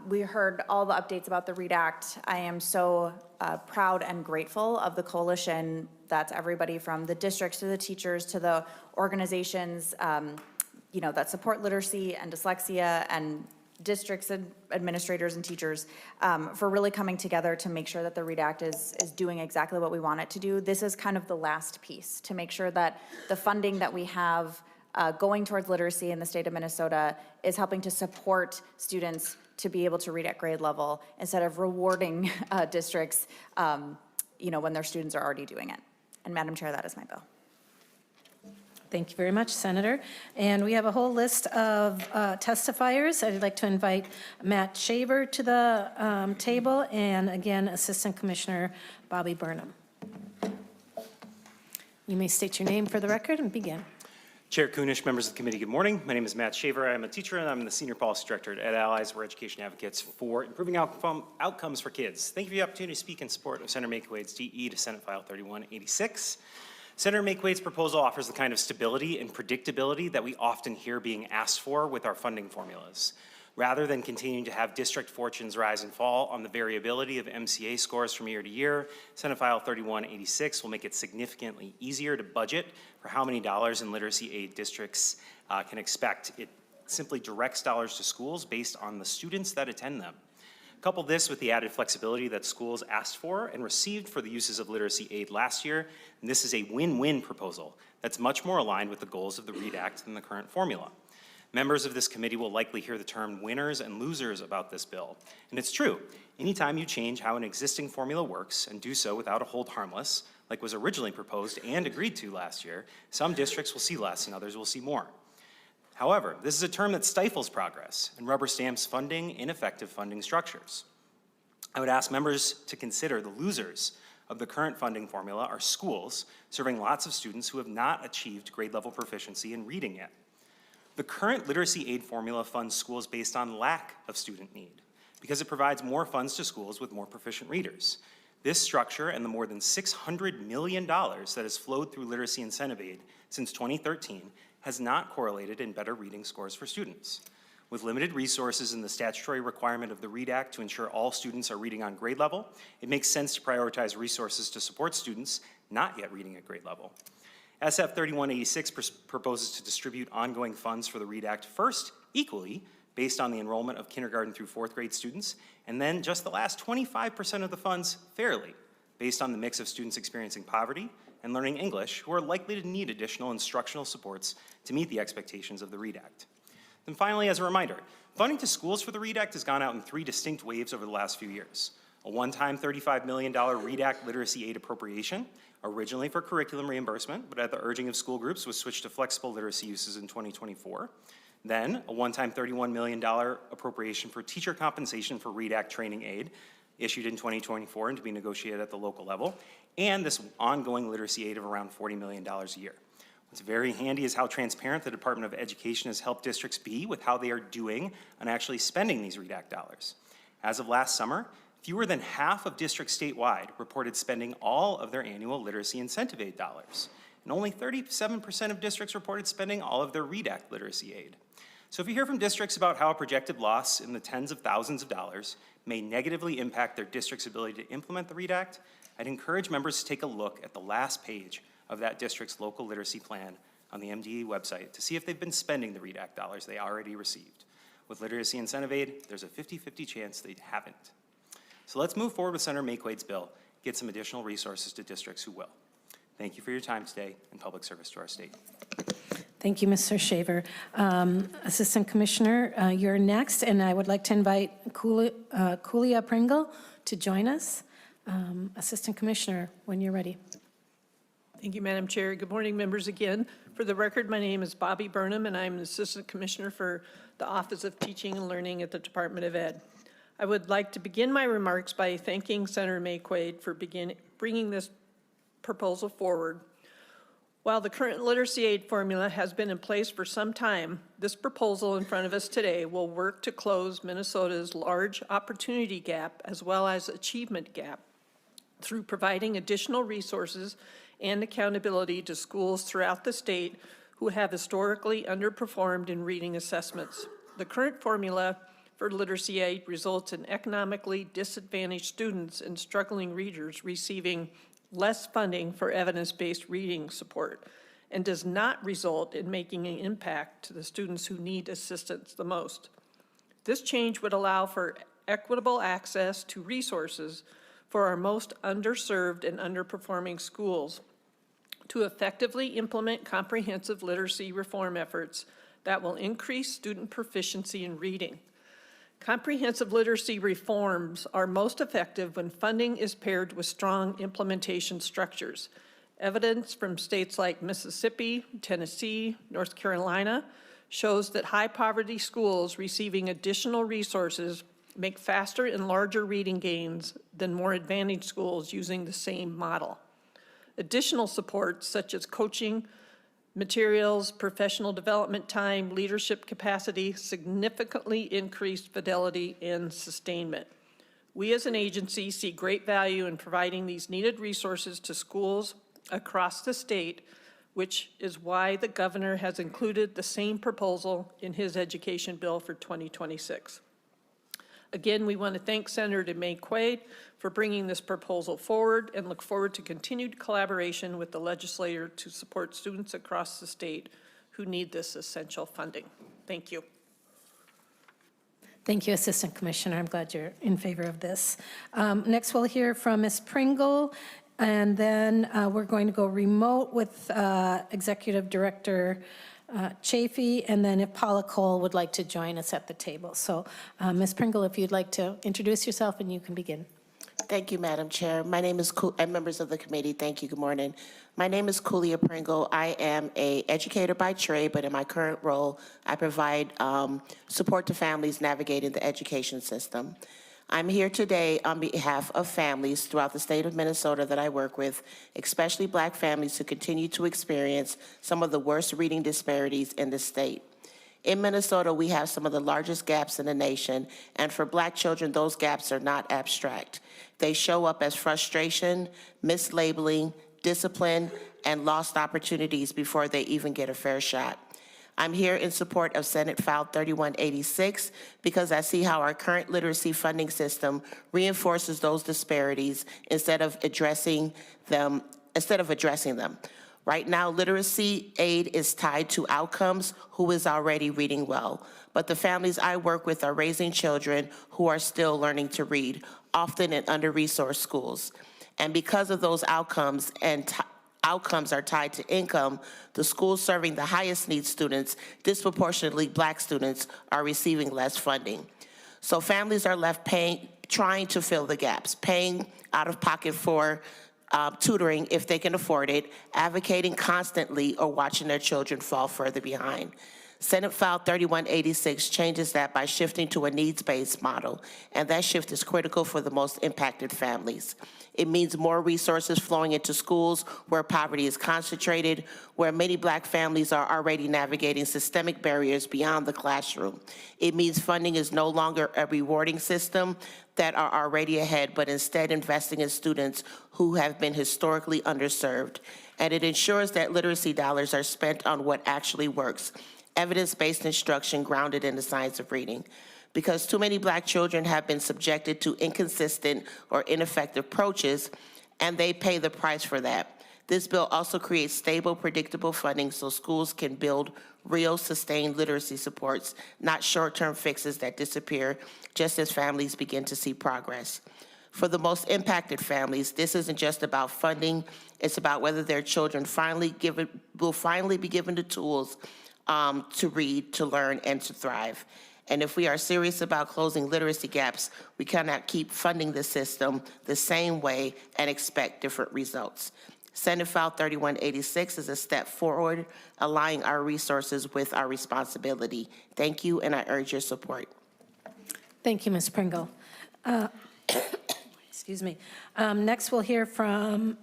We heard all the updates about the READ Act. I am so proud and grateful of the coalition. That's everybody from the districts to the teachers to the organizations, that support literacy and dyslexia, and districts and administrators and teachers for really coming together to make sure that the READ Act is doing exactly what we want it to do. This is kind of the last piece to make sure that the funding that we have going towards literacy in the state of Minnesota is helping to support students to be able to read at grade level instead of rewarding districts, when their students are already doing it. And Madam Chair, that is my bill. Thank you very much, Senator. And we have a whole list of testifiers. I'd like to invite Matt Shaver to the table, and again, Assistant Commissioner Bobby Burnham. You may state your name for the record and begin. Chair Kunesh, members of the committee, good morning. My name is Matt Shaver. I'm a teacher and I'm the Senior Policy Director at Allies. We're education advocates for improving outcomes for kids. Thank you for the opportunity to speak in support of Senator Maye Quade's DE to Senate File 3186. Senator Maye Quade's proposal offers the kind of stability and predictability that we often hear being asked for with our funding formulas. Rather than continuing to have district fortunes rise and fall on the variability of MCA scores from year to year, Senate File 3186 will make it significantly easier to budget for how many dollars in literacy aid districts can expect. It simply directs dollars to schools based on the students that attend them. Couple this with the added flexibility that schools asked for and received for the uses of literacy aid last year, and this is a win-win proposal that's much more aligned with the goals of the READ Act than the current formula. Members of this committee will likely hear the term winners and losers about this bill. And it's true. Anytime you change how an existing formula works and do so without a hold harmless, like was originally proposed and agreed to last year, some districts will see less and others will see more. However, this is a term that stifles progress and rubber stamps funding ineffective funding structures. I would ask members to consider the losers of the current funding formula are schools serving lots of students who have not achieved grade level proficiency in reading yet. The current literacy aid formula funds schools based on lack of student need because it provides more funds to schools with more proficient readers. This structure and the more than $600 million that has flowed through literacy incentive aid since 2013 has not correlated in better reading scores for students. With limited resources and the statutory requirement of the READ Act to ensure all students are reading on grade level, it makes sense to prioritize resources to support students not yet reading at grade level. SF 3186 proposes to distribute ongoing funds for the READ Act first equally based on the enrollment of kindergarten through fourth grade students, and then just the last 25% of the funds fairly based on the mix of students experiencing poverty and learning English who are likely to need additional instructional supports to meet the expectations of the READ Act. Then finally, as a reminder, funding to schools for the READ Act has gone out in 3 distinct waves over the last few years. A one-time $35 million READ Act literacy aid appropriation, originally for curriculum reimbursement, but at the urging of school groups was switched to flexible literacy uses in 2024. Then a one-time $31 million appropriation for teacher compensation for READ Act training aid, issued in 2024 and to be negotiated at the local level, and this ongoing literacy aid of around $40 million a year. What's very handy is how transparent the Department of Education has helped districts be with how they are doing on actually spending these READ Act dollars. As of last summer, fewer than half of districts statewide reported spending all of their annual literacy incentive aid dollars, and only 37% of districts reported spending all of their READ Act literacy aid. So if you hear from districts about how a projected loss in the tens of thousands of dollars may negatively impact their district's ability to implement the READ Act, I'd encourage members to take a look at the last page of that district's local literacy plan on the MDE website to see if they've been spending the READ Act dollars they already received. With literacy incentive aid, there's a 50-50 chance they haven't. So let's move forward with Senator Maye Quade's bill, get some additional resources to districts who will. Thank you for your time today and public service to our state. Thank you, Mr. Shaver. Assistant Commissioner, you're next, and I would like to invite Kulia Pringle to join us. Assistant Commissioner, when you're ready. Thank you, Madam Chair. Good morning, members again. For the record, my name is Bobby Burnham, and I'm an Assistant Commissioner for the Office of Teaching and Learning at the Department of Ed. I would like to begin my remarks by thanking Senator Maye Quade for bringing this proposal forward. While the current literacy aid formula has been in place for some time, this proposal in front of us today will work to close Minnesota's large opportunity gap as well as achievement gap through providing additional resources and accountability to schools throughout the state who have historically underperformed in reading assessments. The current formula for literacy aid results in economically disadvantaged students and struggling readers receiving less funding for evidence-based reading support and does not result in making an impact to the students who need assistance the most. This change would allow for equitable access to resources for our most underserved and underperforming schools to effectively implement comprehensive literacy reform efforts that will increase student proficiency in reading. Comprehensive literacy reforms are most effective when funding is paired with strong implementation structures. Evidence from states like Mississippi, Tennessee, North Carolina shows that high poverty schools receiving additional resources make faster and larger reading gains than more advantaged schools using the same model. Additional supports such as coaching, materials, professional development time, leadership capacity significantly increased fidelity and sustainment. We as an agency see great value in providing these needed resources to schools across the state, which is why the governor has included the same proposal in his education bill for 2026. Again, we want to thank Senator Maye Quade for bringing this proposal forward and look forward to continued collaboration with the legislature to support students across the state who need this essential funding. Thank you. Thank you, Assistant Commissioner. I'm glad you're in favor of this. Next, we'll hear from Ms. Pringle, and then we're going to go remote with Executive Director Chafee, and then if Paula Cole would like to join us at the table. So, Ms. Pringle, if you'd like to introduce yourself, and you can begin. Thank you, Madam Chair. My name is, and members of the committee, thank you. Good morning. My name is Kulia Pringle. I am an educator by trade, but in my current role, I provide support to families navigating the education system. I'm here today on behalf of families throughout the state of Minnesota that I work with, especially Black families who continue to experience some of the worst reading disparities in the state. In Minnesota, we have some of the largest gaps in the nation, and for Black children, those gaps are not abstract. They show up as frustration, mislabeling, discipline, and lost opportunities before they even get a fair shot. I'm here in support of Senate File 3186 because I see how our current literacy funding system reinforces those disparities instead of addressing them. Right now, literacy aid is tied to outcomes, who is already reading well. But the families I work with are raising children who are still learning to read, often in under-resourced schools. And because of those outcomes and outcomes are tied to income, the schools serving the highest need students, disproportionately Black students, are receiving less funding. So families are left trying to fill the gaps, paying out of pocket for tutoring if they can afford it, advocating constantly, or watching their children fall further behind. Senate File 3186 changes that by shifting to a needs-based model, and that shift is critical for the most impacted families. It means more resources flowing into schools where poverty is concentrated, where many Black families are already navigating systemic barriers beyond the classroom. It means funding is no longer a rewarding system that are already ahead, but instead investing in students who have been historically underserved. And it ensures that literacy dollars are spent on what actually works, evidence-based instruction grounded in the science of reading. Because too many Black children have been subjected to inconsistent or ineffective approaches, and they pay the price for that. This bill also creates stable, predictable funding so schools can build real, sustained literacy supports, not short-term fixes that disappear just as families begin to see progress. For the most impacted families, this isn't just about funding, it's about whether their children will finally be given the tools to read, to learn, and to thrive. And if we are serious about closing literacy gaps, we cannot keep funding the system the same way and expect different results. Senate File 3186 is a step forward, aligning our resources with our responsibility. Thank you, and I urge your support. Thank you, Ms. Pringle. Excuse me. Next, we'll hear from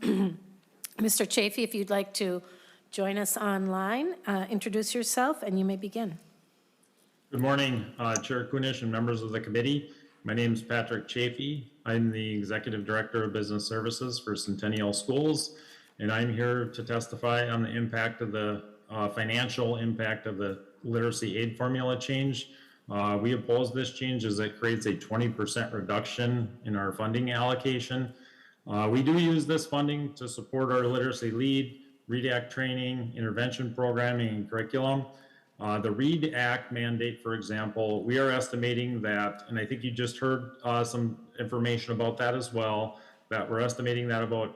Mr. Chafee. If you'd like to join us online, introduce yourself, and you may begin. Good morning, Chair Kunesh and members of the committee. My name is Patrick Chafee. I'm the Executive Director of Business Services for Centennial Schools, and I'm here to testify on the impact of the financial impact of the literacy aid formula change. We oppose this change as it creates a 20% reduction in our funding allocation. We do use this funding to support our literacy lead, READ Act training, intervention programming, and curriculum. The READ Act mandate, for example, we are estimating that, and I think you just heard some information about that as well, that we're estimating that about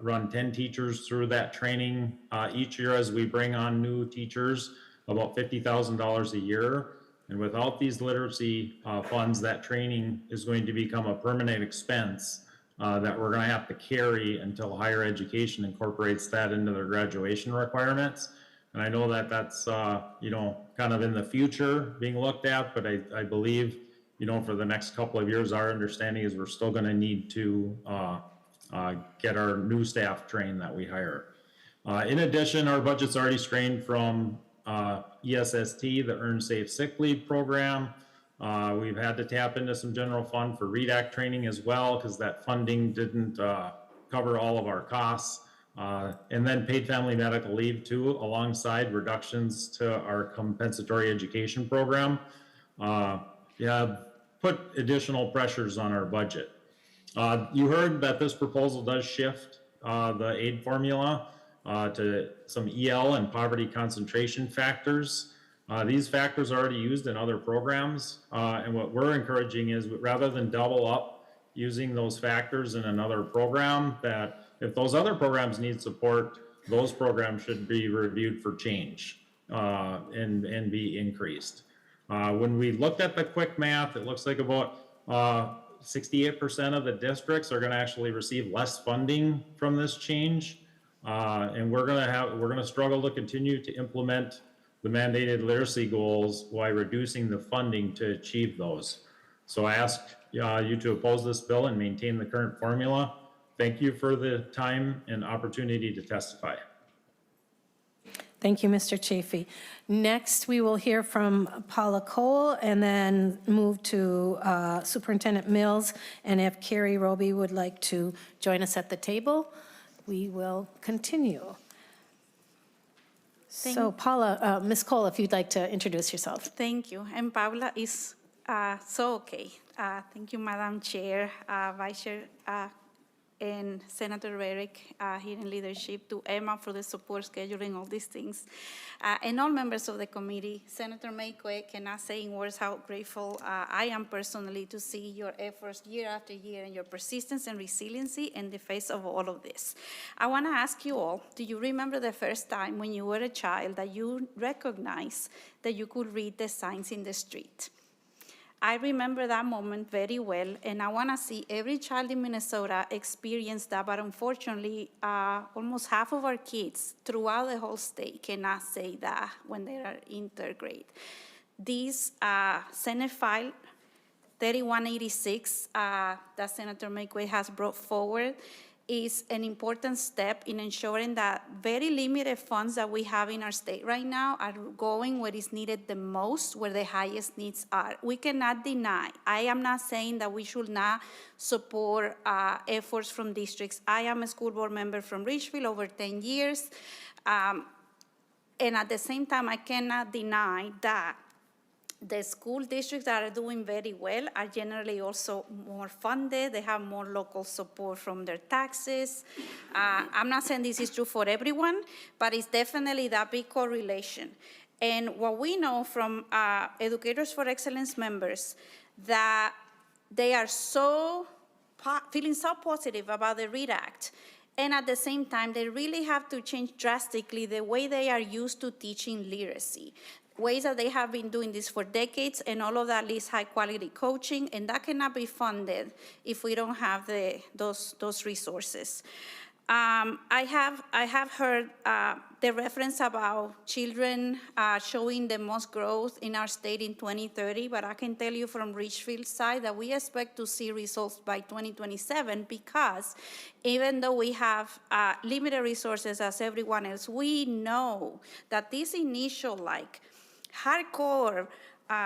run 10 teachers through that training each year as we bring on new teachers, about $50,000 a year. And without these literacy funds, that training is going to become a permanent expense that we're going to have to carry until higher education incorporates that into their graduation requirements. And I know that that's, kind of in the future being looked at, but I believe, for the next couple of years, our understanding is we're still going to need to get our new staff trained that we hire. In addition, our budget's already strained from ESST, the Earn Safe Sick Leave program. We've had to tap into some general fund for READ Act training as well, because that funding didn't cover all of our costs. And then paid family medical leave too, alongside reductions to our compensatory education program. Put additional pressures on our budget. You heard that this proposal does shift the aid formula to some EL and poverty concentration factors. These factors are already used in other programs, and what we're encouraging is rather than double up using those factors in another program, that if those other programs need support, those programs should be reviewed for change. and be increased. When we looked at the quick math, it looks like about 68% of the districts are going to actually receive less funding from this change. And we're going to struggle to continue to implement the mandated literacy goals while reducing the funding to achieve those. So I ask you to oppose this bill and maintain the current formula. Thank you for the time and opportunity to testify. Thank you, Mr. Chafee. Next, we will hear from Paula Cole and then move to Superintendent Mills. And if Carrie Roby would like to join us at the table, we will continue. So Paula, Ms. Cole, if you'd like to introduce yourself. Thank you. And Paula is so okay. Thank you, Madam Chair, Vice Chair, and Senator Rarick here in leadership, to Emma for the support scheduling, all these things, and all members of the committee. Senator Maye Quade cannot say in words how grateful I am personally to see your efforts year after year and your persistence and resiliency in the face of all of this. I want to ask you all, do you remember the first time when you were a child that you recognized that you could read the signs in the street? I remember that moment very well, and I want to see every child in Minnesota experience that, but unfortunately, almost half of our kids throughout the whole state cannot say that when they are in third grade. This Senate file 3186 that Senator Maye Quade has brought forward is an important step in ensuring that very limited funds that we have in our state right now are going where is needed the most, where the highest needs are. We cannot deny. I am not saying that we should not support efforts from districts. I am a school board member from Richfield over 10 years. And at the same time, I cannot deny that the school districts that are doing very well are generally also more funded. They have more local support from their taxes. I'm not saying this is true for everyone, but it's definitely that big correlation. And what we know from Educators for Excellence members, that they are feeling so positive about the READ Act. And at the same time, they really have to change drastically the way they are used to teaching literacy. Ways that they have been doing this for decades, and all of that leads high quality coaching, and that cannot be funded if we don't have those resources. I have heard the reference about children showing the most growth in our state in 2030, but I can tell you from Richfield's side that we expect to see results by 2027, because even though we have limited resources as everyone else, we know that this initial hardcore,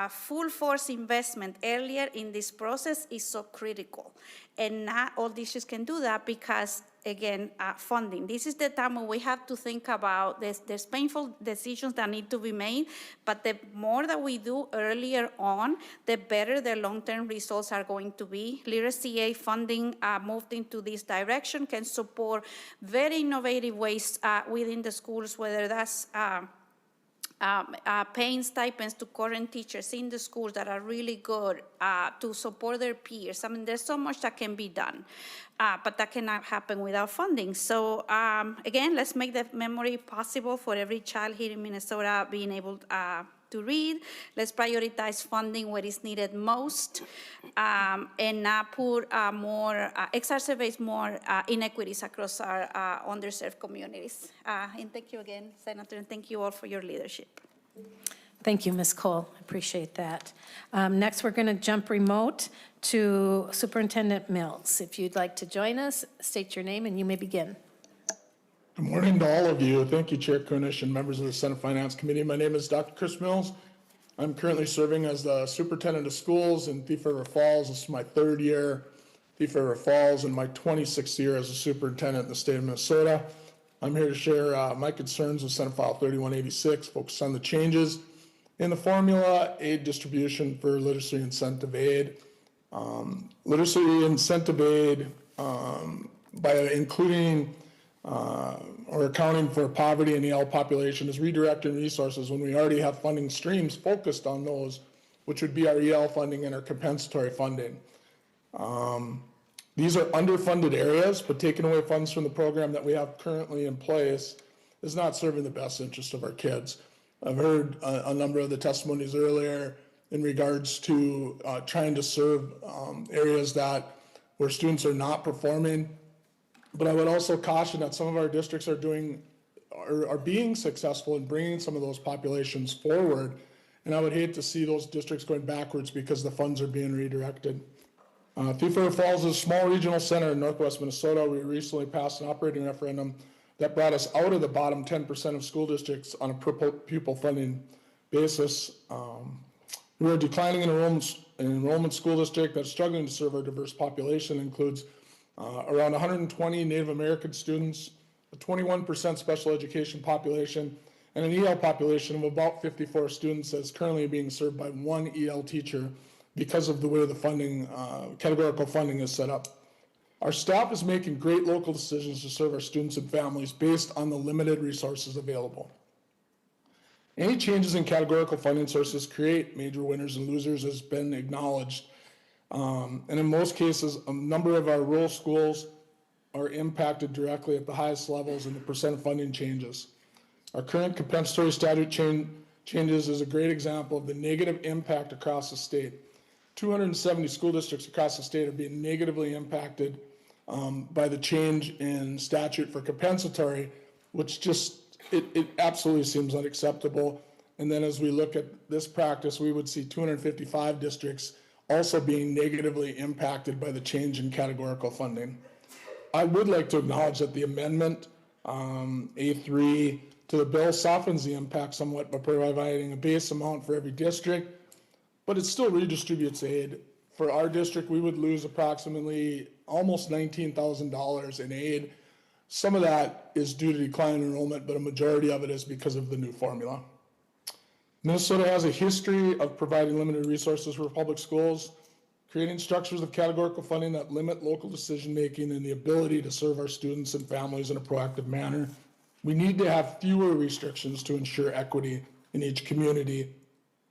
full force investment earlier in this process is so critical. And not all districts can do that because, again, funding. This is the time when we have to think about this. There's painful decisions that need to be made, but the more that we do earlier on, the better the long-term results are going to be. Literacy aid funding moved into this direction, can support very innovative ways within the schools, whether that's paying stipends to current teachers in the schools that are really good to support their peers. I mean, there's so much that can be done, but that cannot happen without funding. So again, let's make the memory possible for every child here in Minnesota being able to read. Let's prioritize funding where it's needed most, and not put exacerbate more inequities across our underserved communities. And thank you again, Senator, and thank you all for your leadership. Thank you, Ms. Cole. I appreciate that. Next, we're going to jump remote to Superintendent Mills. If you'd like to join us, state your name and you may begin. Good morning to all of you. Thank you, Chair Kunesh and members of the Senate Finance Committee. My name is Dr. Chris Mills. I'm currently serving as the Superintendent of Schools in Thief River Falls. This is my third year, Thief River Falls, and my 26th year as a superintendent in the state of Minnesota. I'm here to share my concerns with Senate File 3186, focus on the changes in the formula aid distribution for literacy incentive aid. Literacy incentive aid, by including or accounting for poverty in the EL population, is redirecting resources when we already have funding streams focused on those, which would be our EL funding and our compensatory funding. These are underfunded areas, but taking away funds from the program that we have currently in place is not serving the best interest of our kids. I've heard a number of the testimonies earlier in regards to trying to serve areas where students are not performing. But I would also caution that some of our districts are being successful in bringing some of those populations forward. And I would hate to see those districts going backwards because the funds are being redirected. Thief River Falls is a small regional center in northwest Minnesota. We recently passed an operating referendum that brought us out of the bottom 10% of school districts on a per pupil funding basis. We're a declining enrollment school district that's struggling to serve our diverse population. Includes around 120 Native American students, a 21% special education population, and an EL population of about 54 students that's currently being served by one EL teacher because of the way the funding, categorical funding is set up. Our staff is making great local decisions to serve our students and families based on the limited resources available. Any changes in categorical funding sources create major winners and losers, has been acknowledged. And in most cases, a number of our rural schools are impacted directly at the highest levels and the percent of funding changes. Our current compensatory statute changes is a great example of the negative impact across the state. 270 school districts across the state are being negatively impacted by the change in statute for compensatory, which it absolutely seems unacceptable. And then as we look at this practice, we would see 255 districts also being negatively impacted by the change in categorical funding. I would like to acknowledge that the amendment, A3 to the bill, softens the impact somewhat by providing a base amount for every district, but it still redistributes aid. For our district, we would lose approximately almost $19,000 in aid. Some of that is due to decline in enrollment, but a majority of it is because of the new formula. Minnesota has a history of providing limited resources for public schools, creating structures of categorical funding that limit local decision-making and the ability to serve our students and families in a proactive manner. We need to have fewer restrictions to ensure equity in each community.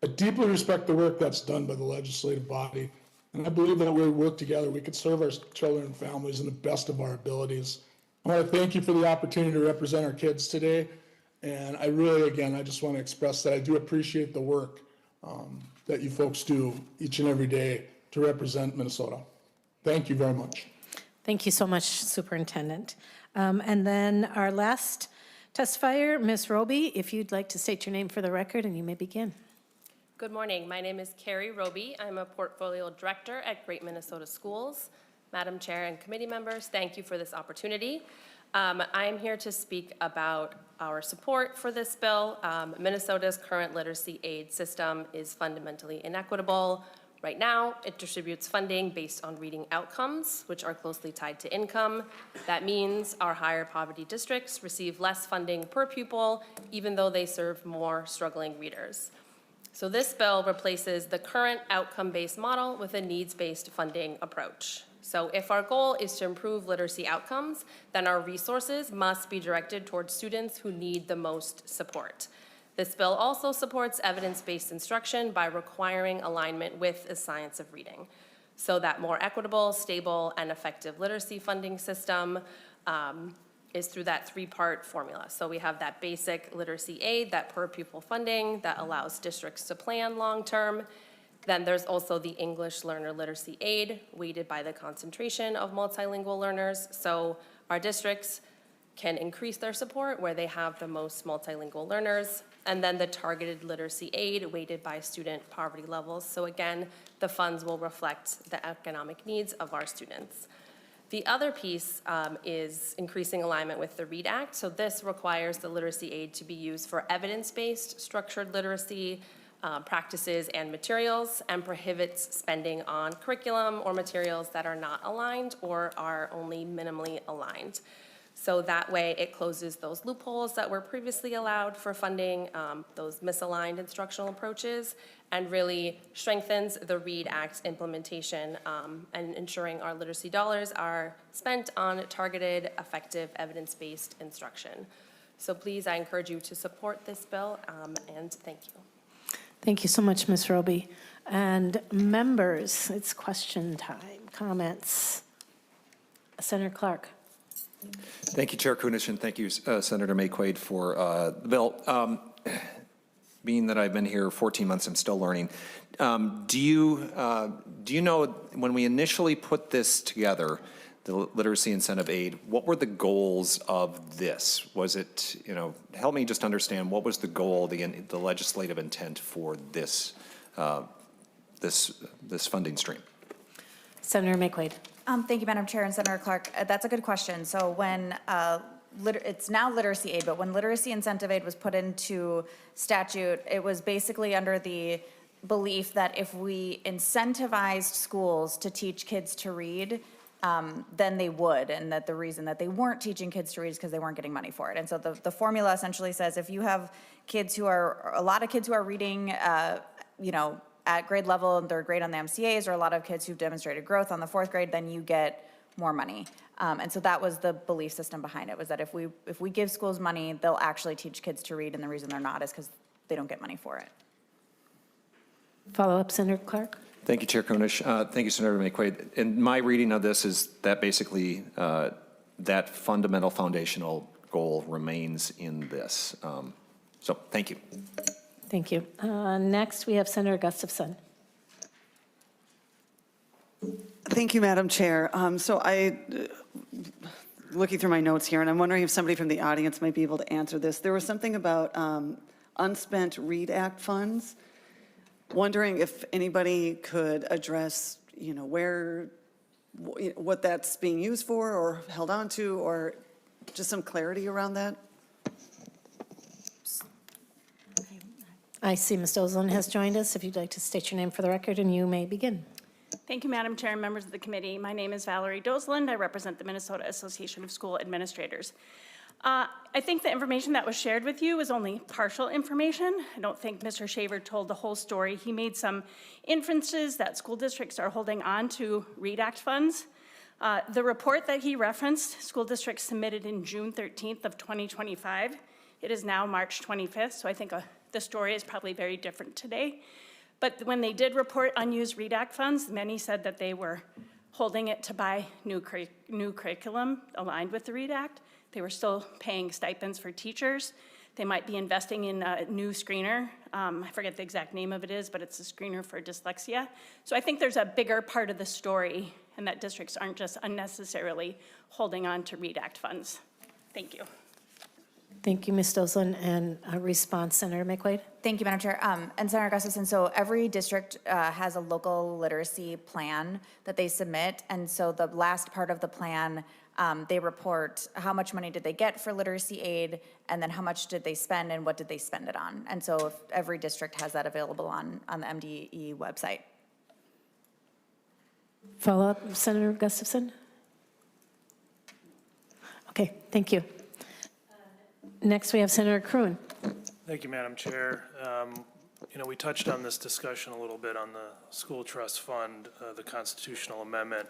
I deeply respect the work that's done by the legislative body, and I believe that we work together, we could serve our children and families in the best of our abilities. I want to thank you for the opportunity to represent our kids today. And I really, again, I just want to express that I do appreciate the work that you folks do each and every day to represent Minnesota. Thank you very much. Thank you so much, Superintendent. And then our last testifier, Ms. Roby, if you'd like to state your name for the record, and you may begin. Good morning. My name is Carrie Roby. I'm a Portfolio Director at Great Minnesota Schools. Madam Chair and committee members, thank you for this opportunity. I'm here to speak about our support for this bill. Minnesota's current literacy aid system is fundamentally inequitable. Right now, it distributes funding based on reading outcomes, which are closely tied to income. That means our higher poverty districts receive less funding per pupil, even though they serve more struggling readers. So this bill replaces the current outcome-based model with a needs-based funding approach. So if our goal is to improve literacy outcomes, then our resources must be directed towards students who need the most support. This bill also supports evidence-based instruction by requiring alignment with the science of reading. So that more equitable, stable, and effective literacy funding system is through that three-part formula. So we have that basic literacy aid, that per pupil funding that allows districts to plan long-term. Then there's also the English learner literacy aid, weighted by the concentration of multilingual learners. So our districts can increase their support where they have the most multilingual learners. And then the targeted literacy aid, weighted by student poverty levels. So again, the funds will reflect the economic needs of our students. The other piece is increasing alignment with the READ Act. So this requires the literacy aid to be used for evidence-based structured literacy practices and materials, and prohibits spending on curriculum or materials that are not aligned or are only minimally aligned. So that way it closes those loopholes that were previously allowed for funding those misaligned instructional approaches, and really strengthens the READ Act implementation and ensuring our literacy dollars are spent on targeted, effective, evidence-based instruction. So please, I encourage you to support this bill, and thank you. Thank you so much, Ms. Roby. And members, it's question time. Comments? Senator Clark. Thank you, Chair Kunesh, and thank you, Senator Maye Quade, for the bill. being that I've been here 14 months, I'm still learning. Do you know, when we initially put this together, the literacy incentive aid, what were the goals of this? Was it, help me just understand, what was the goal, the legislative intent for this, this funding stream? Senator Maye Quade. Thank you, Madam Chair and Senator Clark. That's a good question. So when it's now literacy aid, but when literacy incentive aid was put into statute, it was basically under the belief that if we incentivized schools to teach kids to read, then they would, and that the reason that they weren't teaching kids to read is because they weren't getting money for it. And so the formula essentially says if you have a lot of kids who are reading, at grade level in third grade on the MCAs, or a lot of kids who've demonstrated growth on the fourth grade, then you get more money. And so that was the belief system behind it, was that if we give schools money, they'll actually teach kids to read, and the reason they're not is because they don't get money for it. Follow up, Senator Clark. Thank you, Chair Kunesh. Thank you, Senator Maye Quade. And my reading of this is that basically that fundamental foundational goal remains in this. So thank you. Thank you. Next, we have Senator Gustafson. Thank you, Madam Chair. So looking through my notes here, and I'm wondering if somebody from the audience might be able to answer this. There was something about unspent READ Act funds. Wondering if anybody could address, what that's being used for or held on to, or just some clarity around that. I see Ms. Dozelin has joined us. If you'd like to state your name for the record, and you may begin. Thank you, Madam Chair and members of the committee. My name is Valerie Dozelin. I represent the Minnesota Association of School Administrators. I think the information that was shared with you is only partial information. I don't think Mr. Shaver told the whole story. He made some inferences that school districts are holding on to READ Act funds. The report that he referenced, school districts submitted in June 13th of 2025. It is now March 25th, so I think the story is probably very different today. But when they did report unused READ Act funds, many said that they were holding it to buy new curriculum aligned with the READ Act. They were still paying stipends for teachers. They might be investing in a new screener. I forget the exact name of it is, but it's a screener for dyslexia. So I think there's a bigger part of the story, and that districts aren't just unnecessarily holding on to READ Act funds. Thank you. Thank you, Ms. Dozelin. And a response, Senator Maye Quade. Thank you, Madam Chair. And Senator Gustafson, so every district has a local literacy plan that they submit. And so the last part of the plan, they report how much money did they get for literacy aid, and then how much did they spend, and what did they spend it on. And so if every district has that available on the MDE website. Follow up, Senator Gustafson. Okay, thank you. Next, we have Senator Kroon. Thank you, Madam Chair. We touched on this discussion a little bit on the school trust fund, the constitutional amendment.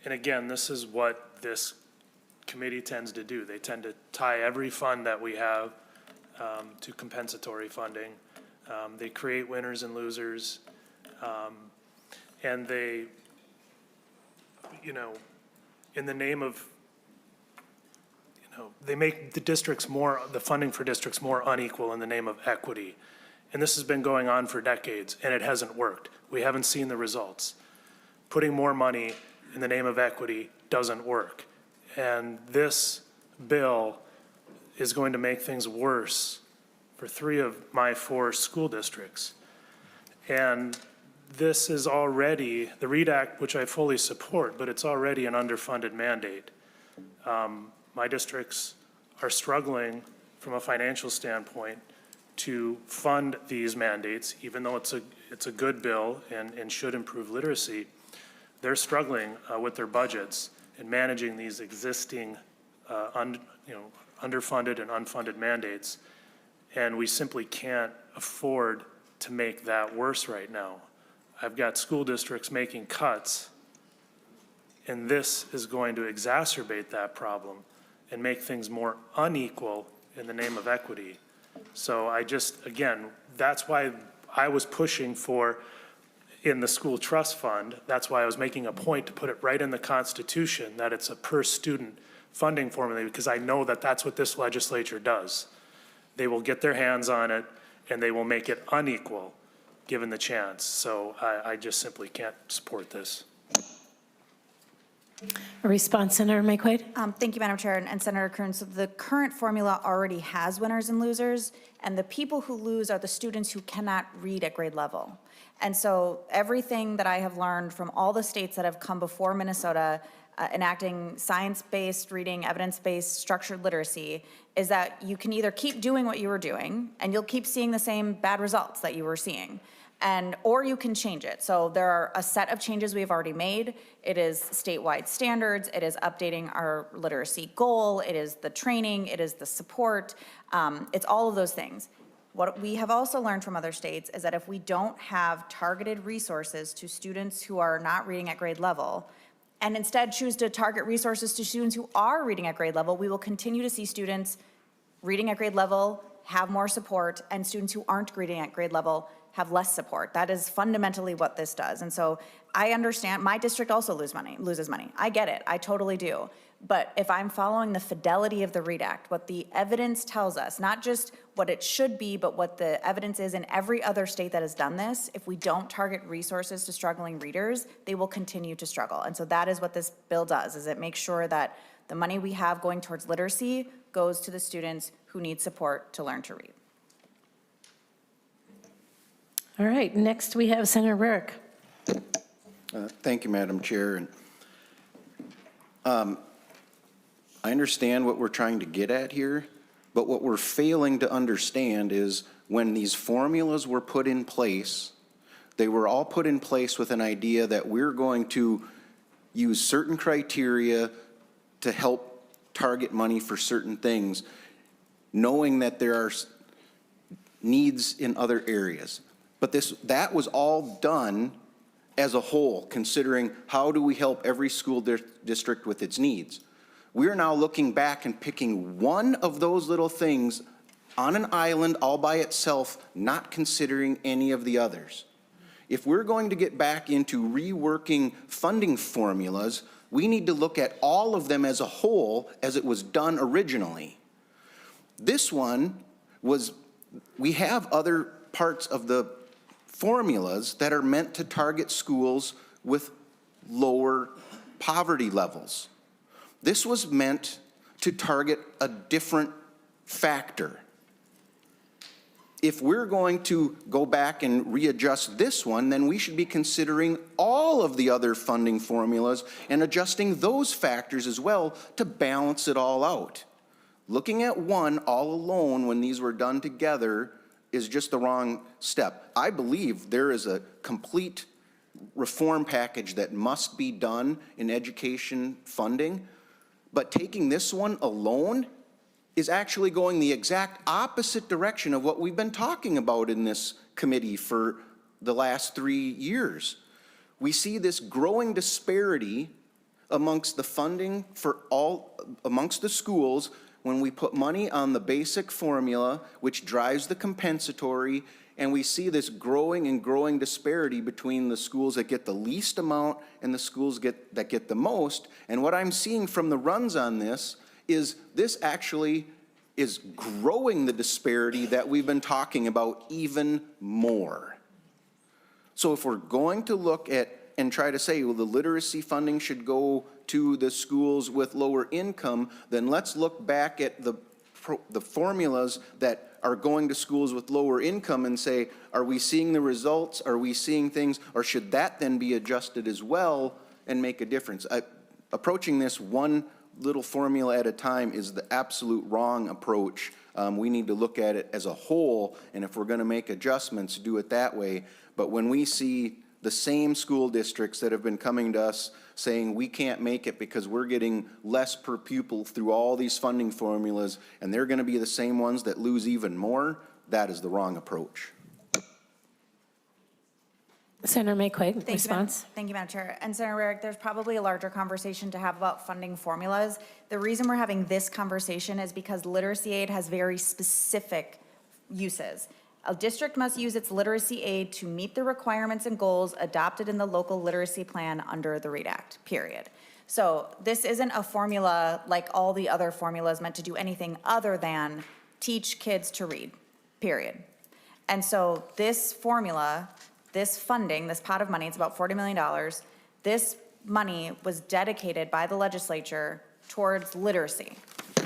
And again, this is what this committee tends to do. They tend to tie every fund that we have to compensatory funding. They create winners and losers. And they, in the name of, they make the funding for districts more unequal in the name of equity. And this has been going on for decades, and it hasn't worked. We haven't seen the results. Putting more money in the name of equity doesn't work. And this bill is going to make things worse for 3 of my 4 school districts. And this is already, the READ Act, which I fully support, but it's already an underfunded mandate. My districts are struggling from a financial standpoint to fund these mandates, even though it's a good bill and should improve literacy. They're struggling with their budgets and managing these existing underfunded and unfunded mandates, and we simply can't afford to make that worse right now. I've got school districts making cuts, and this is going to exacerbate that problem and make things more unequal in the name of equity. So again, that's why I was pushing for, in the school trust fund, that's why I was making a point to put it right in the Constitution, that it's a per student funding formula, because I know that that's what this legislature does. They will get their hands on it, and they will make it unequal given the chance. So I just simply can't support this. A response, Senator Maye Quade? Thank you, Madam Chair, and Senator Kern. So the current formula already has winners and losers, and the people who lose are the students who cannot read at grade level. And so everything that I have learned from all the states that have come before Minnesota enacting science-based reading, evidence-based structured literacy is that you can either keep doing what you were doing and you'll keep seeing the same bad results that you were seeing, or you can change it. So there are a set of changes we've already made. It is statewide standards, it is updating our literacy goal, it is the training, it is the support, it's all of those things. What we have also learned from other states is that if we don't have targeted resources to students who are not reading at grade level, and instead choose to target resources to students who are reading at grade level, we will continue to see students reading at grade level have more support, and students who aren't reading at grade level have less support. That is fundamentally what this does. And so I understand, my district also loses money. I get it, I totally do. But if I'm following the fidelity of the READ Act, what the evidence tells us, not just what it should be, but what the evidence is in every other state that has done this, if we don't target resources to struggling readers, they will continue to struggle. And so that is what this bill does, is it makes sure that the money we have going towards literacy goes to the students who need support to learn to read. All right, next we have Senator Rarick. Thank you, Madam Chair. And I understand what we're trying to get at here, but what we're failing to understand is when these formulas were put in place, they were all put in place with an idea that we're going to use certain criteria to help target money for certain things, knowing that there are needs in other areas. But that was all done as a whole, considering how do we help every school district with its needs. We're now looking back and picking one of those little things on an island all by itself, not considering any of the others. If we're going to get back into reworking funding formulas, we need to look at all of them as a whole as it was done originally. This one was, we have other parts of the formulas that are meant to target schools with lower poverty levels. This was meant to target a different factor. If we're going to go back and readjust this one, then we should be considering all of the other funding formulas and adjusting those factors as well to balance it all out. Looking at one all alone when these were done together is just the wrong step. I believe there is a complete reform package that must be done in education funding, but taking this one alone is actually going the exact opposite direction of what we've been talking about in this committee for the last 3 years. We see this growing disparity amongst the funding for amongst the schools when we put money on the basic formula, which drives the compensatory, and we see this growing and growing disparity between the schools that get the least amount and the schools that get the most. And what I'm seeing from the runs on this actually is growing the disparity that we've been talking about even more. So if we're going to look at and try to say, well, the literacy funding should go to the schools with lower income, then let's look back at the formulas that are going to schools with lower income and say, are we seeing the results? Are we seeing things? Or should that then be adjusted as well and make a difference? Approaching this one little formula at a time is the absolute wrong approach. We need to look at it as a whole, and if we're going to make adjustments, do it that way. But when we see the same school districts that have been coming to us saying we can't make it because we're getting less per pupil through all these funding formulas, and they're going to be the same ones that lose even more, that is the wrong approach. Senator Maye Quade, response. Thank you, Madam Chair. And Senator Rarick, there's probably a larger conversation to have about funding formulas. The reason we're having this conversation is because literacy aid has very specific uses. A district must use its literacy aid to meet the requirements and goals adopted in the local literacy plan under the READ Act, period. So this isn't a formula like all the other formulas meant to do anything other than teach kids to read, period. And so this formula, this funding, this pot of money, it's about $40 million. This money was dedicated by the legislature towards literacy.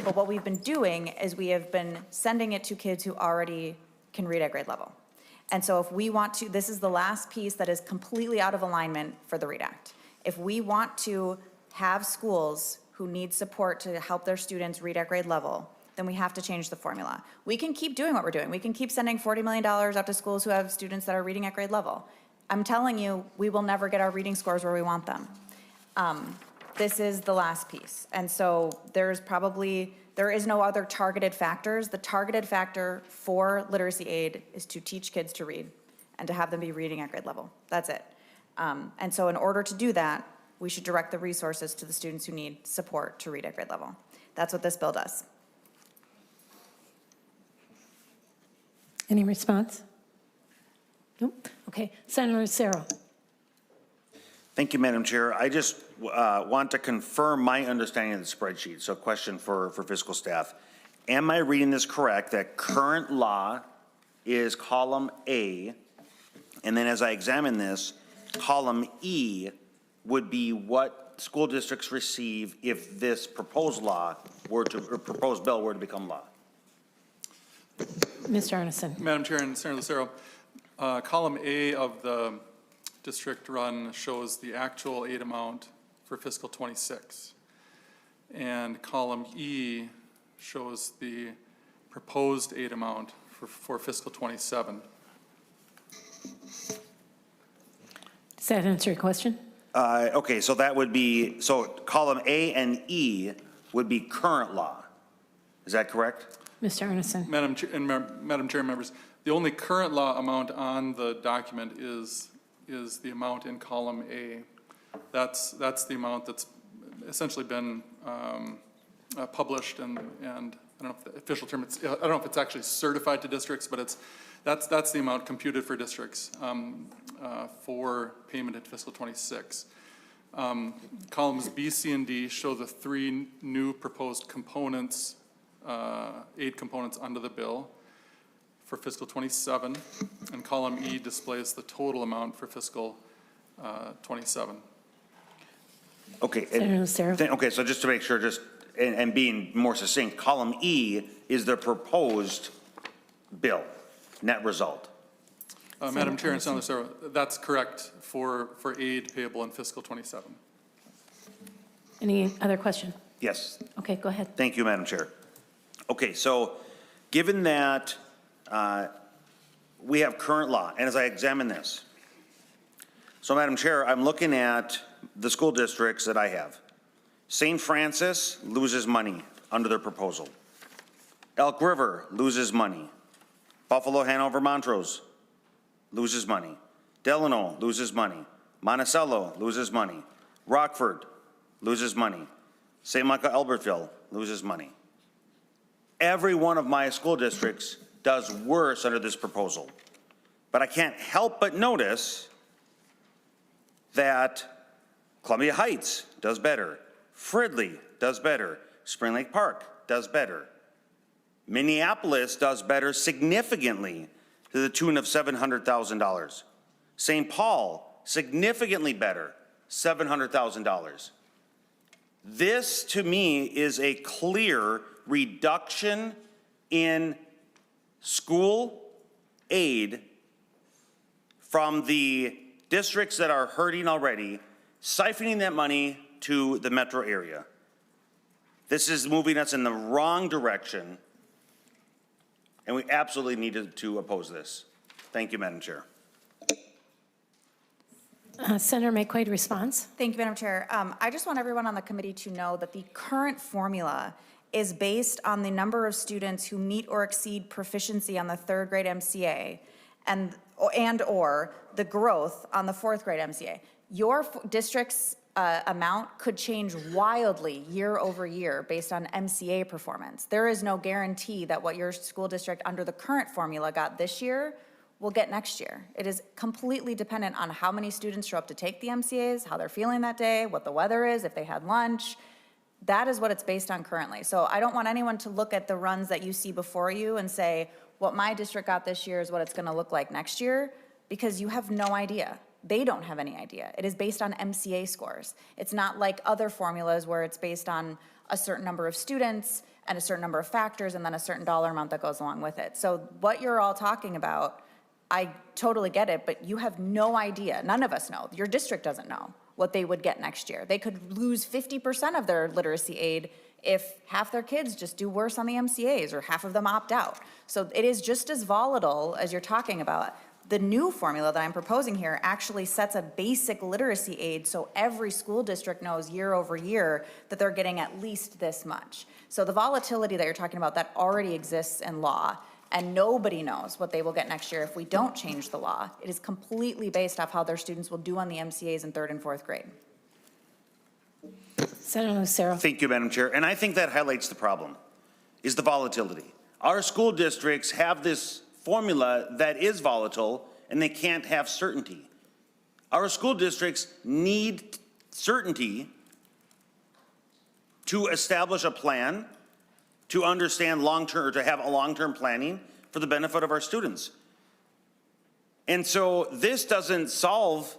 But what we've been doing is we have been sending it to kids who already can read at grade level. And so if we want to, this is the last piece that is completely out of alignment for the READ Act. If we want to have schools who need support to help their students read at grade level, then we have to change the formula. We can keep doing what we're doing. We can keep sending $40 million out to schools who have students that are reading at grade level. I'm telling you, we will never get our reading scores where we want them. This is the last piece. And so there is no other targeted factors. The targeted factor for literacy aid is to teach kids to read and to have them be reading at grade level. That's it. And so in order to do that, we should direct the resources to the students who need support to read at grade level. That's what this bill does. Any response? Nope. Okay, Senator Lucero. Thank you, Madam Chair. I just want to confirm my understanding of the spreadsheet. So question for fiscal staff. Am I reading this correct that current law is column A, and then as I examine this, column E would be what school districts receive if this proposed law were to, or proposed bill were to become law? Mr. Arneson. Madam Chair and Senator Lucero, column A of the district run shows the actual aid amount for fiscal 26. And column E shows the proposed aid amount for fiscal 27. Does that answer your question? Okay, so that would be, so column A and E would be current law. Is that correct? Mr. Arneson. Madam Chair, members, the only current law amount on the document is the amount in column A. That's the amount that's essentially been published and I don't know if the official term, I don't know if it's actually certified to districts, but that's the amount computed for districts for payment in fiscal 26. Columns B, C, and D show the 3 new proposed components, aid components under the bill for fiscal 27, and column E displays the total amount for fiscal 27. Okay. Senator Lucero. Okay, so just to make sure, and being more succinct, column E is the proposed bill, net result. Madam Chair and Senator Lucero, that's correct for aid payable in fiscal 27. Any other question? Yes. Okay, go ahead. Thank you, Madam Chair. Okay, so given that we have current law, and as I examine this, so Madam Chair, I'm looking at the school districts that I have. St. Francis loses money under their proposal. Elk River loses money. Buffalo, Hanover, Montrose loses money. Delano loses money. Monticello loses money. Rockford loses money. St. Michael, Albertville loses money. Every one of my school districts does worse under this proposal. But I can't help but notice that Columbia Heights does better. Fridley does better. Spring Lake Park does better. Minneapolis does better significantly to the tune of $700,000. St. Paul, significantly better, $700,000. This, to me, is a clear reduction in school aid from the districts that are hurting already, siphoning that money to the metro area. This is moving us in the wrong direction, and we absolutely needed to oppose this. Thank you, Madam Chair. Senator Maye Quade, response. Thank you, Madam Chair. I just want everyone on the committee to know that the current formula is based on the number of students who meet or exceed proficiency on the 3rd grade MCA and or the growth on the 4th grade MCA. Your district's amount could change wildly year over year based on MCA performance. There is no guarantee that what your school district under the current formula got this year will get next year. It is completely dependent on how many students show up to take the MCAs, how they're feeling that day, what the weather is, if they had lunch. That is what it's based on currently. So I don't want anyone to look at the runs that you see before you and say, what my district got this year is what it's going to look like next year, because you have no idea. They don't have any idea. It is based on MCA scores. It's not like other formulas where it's based on a certain number of students and a certain number of factors and then a certain dollar amount that goes along with it. So what you're all talking about, I totally get it, but you have no idea. None of us know. Your district doesn't know what they would get next year. They could lose 50% of their literacy aid if half their kids just do worse on the MCAs or half of them opt out. So it is just as volatile as you're talking about. The new formula that I'm proposing here actually sets a basic literacy aid so every school district knows year over year that they're getting at least this much. So the volatility that you're talking about, that already exists in law, and nobody knows what they will get next year if we don't change the law. It is completely based off how their students will do on the MCAs in 3rd and 4th grade. Senator Lucero. Thank you, Madam Chair. And I think that highlights the problem, is the volatility. Our school districts have this formula that is volatile, and they can't have certainty. Our school districts need certainty to establish a plan, to understand long-term, or to have a long-term planning for the benefit of our students. And so this doesn't solve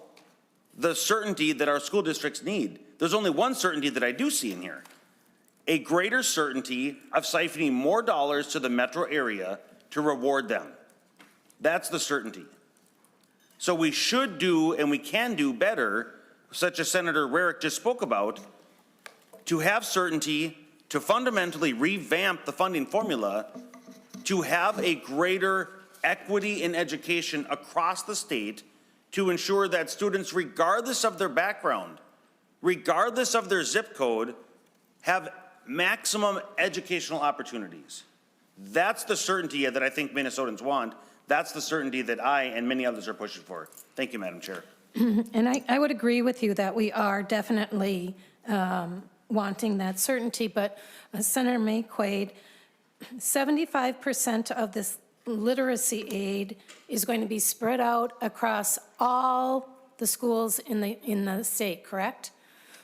the certainty that our school districts need. There's only one certainty that I do see in here: a greater certainty of siphoning more dollars to the metro area to reward them. That's the certainty. So we should do, and we can do better, such as Senator Rarick just spoke about, to have certainty, to fundamentally revamp the funding formula, to have a greater equity in education across the state, to ensure that students, regardless of their background, regardless of their zip code, have maximum educational opportunities. That's the certainty that I think Minnesotans want. That's the certainty that I and many others are pushing for. Thank you, Madam Chair. And I would agree with you that we are definitely wanting that certainty, but Senator Maye Quade, 75% of this literacy aid is going to be spread out across all the schools in the state, correct?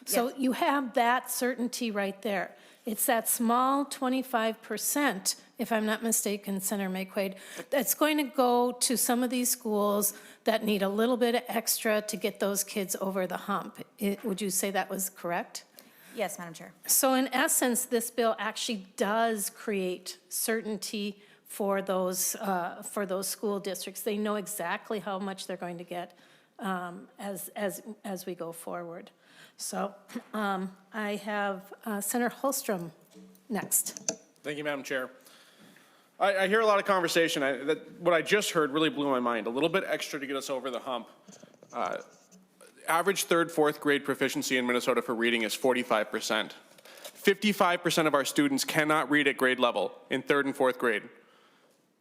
Yes. So you have that certainty right there. It's that small 25%, if I'm not mistaken, Senator Maye Quade, that's going to go to some of these schools that need a little bit of extra to get those kids over the hump. Would you say that was correct? Yes, Madam Chair. So in essence, this bill actually does create certainty for those school districts. They know exactly how much they're going to get as we go forward. So I have Senator Holstrom next. Thank you, Madam Chair. I hear a lot of conversation. What I just heard really blew my mind. A little bit extra to get us over the hump. Average 3rd, 4th grade proficiency in Minnesota for reading is 45%. 55% of our students cannot read at grade level in 3rd and 4th grade.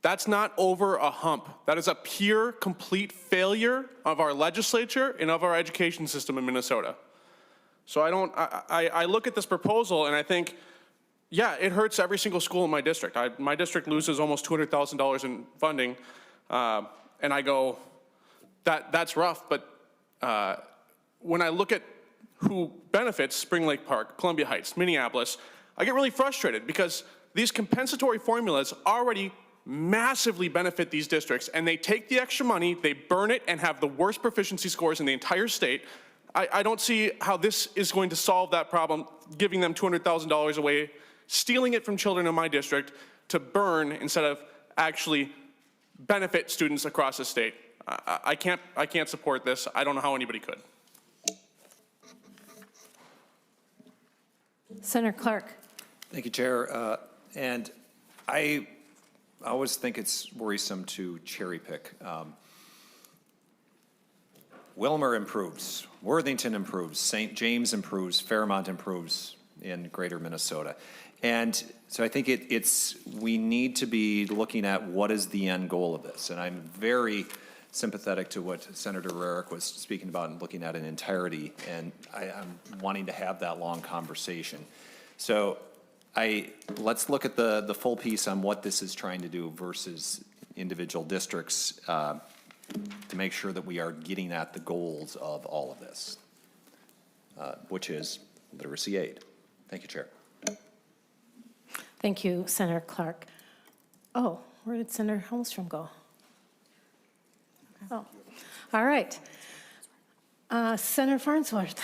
That's not over a hump. That is a pure, complete failure of our legislature and of our education system in Minnesota. So I look at this proposal and I think, yeah, it hurts every single school in my district. My district loses almost $200,000 in funding, and I go, that's rough, but when I look at who benefits, Spring Lake Park, Columbia Heights, Minneapolis, I get really frustrated because these compensatory formulas already massively benefit these districts, and they take the extra money, they burn it, and have the worst proficiency scores in the entire state. I don't see how this is going to solve that problem, giving them $200,000 away, stealing it from children in my district to burn instead of actually benefit students across the state. I can't support this. I don't know how anybody could. Senator Clark. Thank you, Chair. And I always think it's worrisome to cherry pick. Wilmer improves, Worthington improves, St. James improves, Fairmont improves in greater Minnesota. And so I think we need to be looking at what is the end goal of this. And I'm very sympathetic to what Senator Rarick was speaking about and looking at in entirety. And I'm wanting to have that long conversation. So let's look at the full piece on what this is trying to do versus individual districts to make sure that we are getting at the goals of all of this, which is literacy aid. Thank you, Chair. Thank you, Senator Clark. Oh, Where did Senator Holmstrom go? Oh, all right. Senator Farnsworth.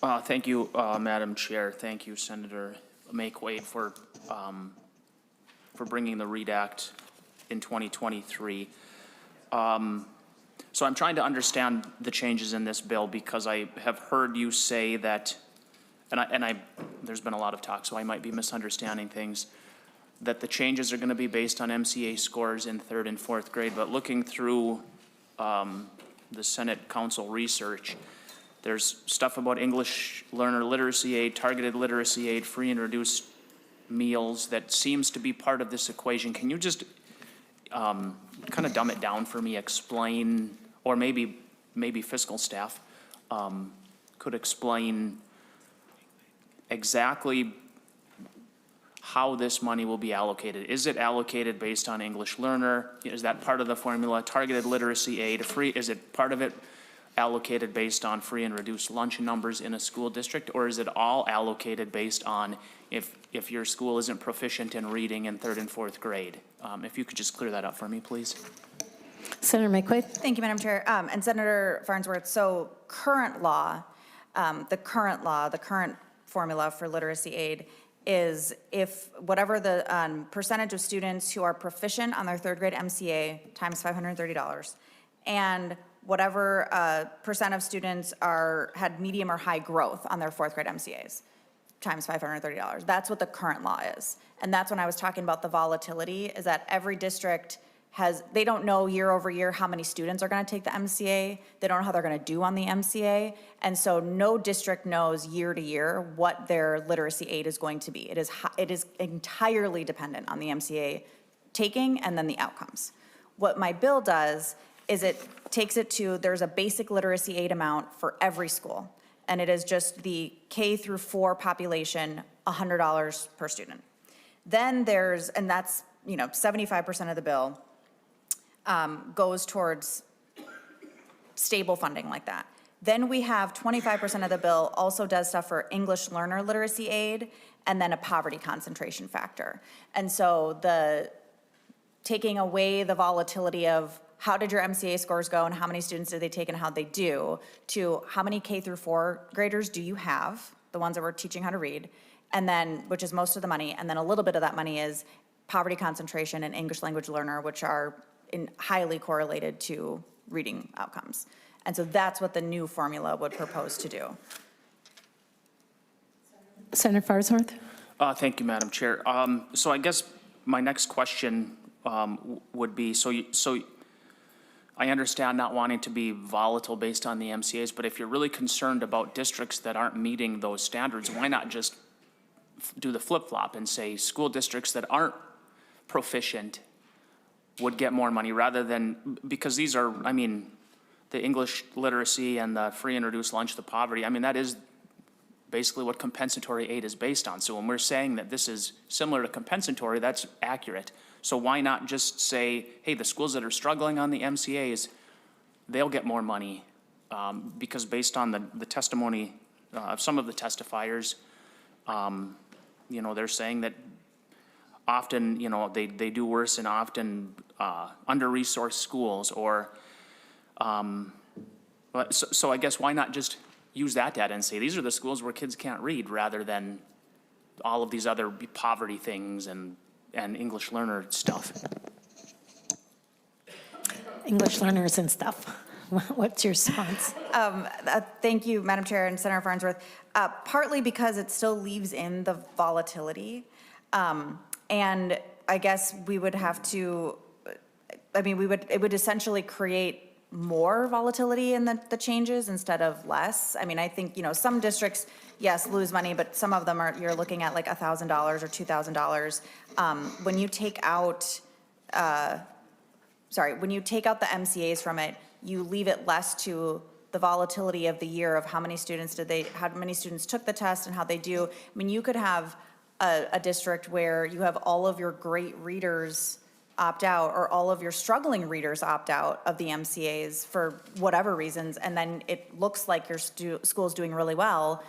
Thank you, Madam Chair. Thank you, Senator Maye Quade, for bringing the READ Act in 2023. So I'm trying to understand the changes in this bill because I have heard you say that, and there's been a lot of talk, so I might be misunderstanding things, that the changes are going to be based on MCA scores in 3rd and 4th grade. But looking through the Senate Council research, there's stuff about English learner literacy aid, targeted literacy aid, free and reduced meals that seems to be part of this equation. Can you just kind of dumb it down for me, explain, or maybe fiscal staff could explain exactly how this money will be allocated? Is it allocated based on English learner? Is that part of the formula? Targeted literacy aid, is it part of it allocated based on free and reduced lunch numbers in a school district? Or is it all allocated based on if your school isn't proficient in reading in 3rd and 4th grade? If you could just clear that up for me, please. Senator Maye Quade. Thank you, Madam Chair. And Senator Farnsworth, so the current formula for literacy aid is if whatever the percentage of students who are proficient on their 3rd grade MCA times $530, and whatever percent of students had medium or high growth on their 4th grade MCAs times $530. That's what the current law is. And that's when I was talking about the volatility, is that every district they don't know year over year how many students are going to take the MCA. They don't know how they're going to do on the MCA. And so no district knows year to year what their literacy aid is going to be. It is entirely dependent on the MCA taking and then the outcomes. What my bill does is it takes it to, there's a basic literacy aid amount for every school. And it is just the K through 4 population, $100 per student. Then and that's, 75% of the bill goes towards stable funding like that. Then we have 25% of the bill also does stuff for English learner literacy aid and then a poverty concentration factor. And so taking away the volatility of how did your MCA scores go and how many students did they take and how'd they do, to how many K through 4 graders do you have, the ones that we're teaching how to read, and then, which is most of the money, and then a little bit of that money is poverty concentration and English language learner, which are highly correlated to reading outcomes. And so that's what the new formula would propose to do. Senator Farnsworth. Thank you, Madam Chair. So I guess my next question would be, so I understand not wanting to be volatile based on the MCAs, but if you're really concerned about districts that aren't meeting those standards, why not just do the flip-flop and say school districts that aren't proficient would get more money rather than, because these are, the English literacy and the free and reduced lunch, the poverty, that is basically what compensatory aid is based on. So when we're saying that this is similar to compensatory, that's accurate. So why not just say, hey, the schools that are struggling on the MCAs, they'll get more money, because based on the testimony of some of the testifiers, they're saying that often, they do worse in often under-resourced schools, or, so I guess why not just use that data and say, these are the schools where kids can't read, rather than all of these other poverty things and English learner stuff. English learners and stuff. What's your response? Thank you, Madam Chair and Senator Farnsworth. Partly because it still leaves in the volatility. And I guess we would have to, it would essentially create more volatility in the changes instead of less. I think, some districts, yes, lose money, but some of them you're looking at like $1,000 or $2,000. When you take out, when you take out the MCAs from it, you leave it less to the volatility of the year of how many students took the test and how they do. You could have a district where you have all of your great readers opt out, or all of your struggling readers opt out of the MCAs for whatever reasons, and then it looks like your school's doing really well,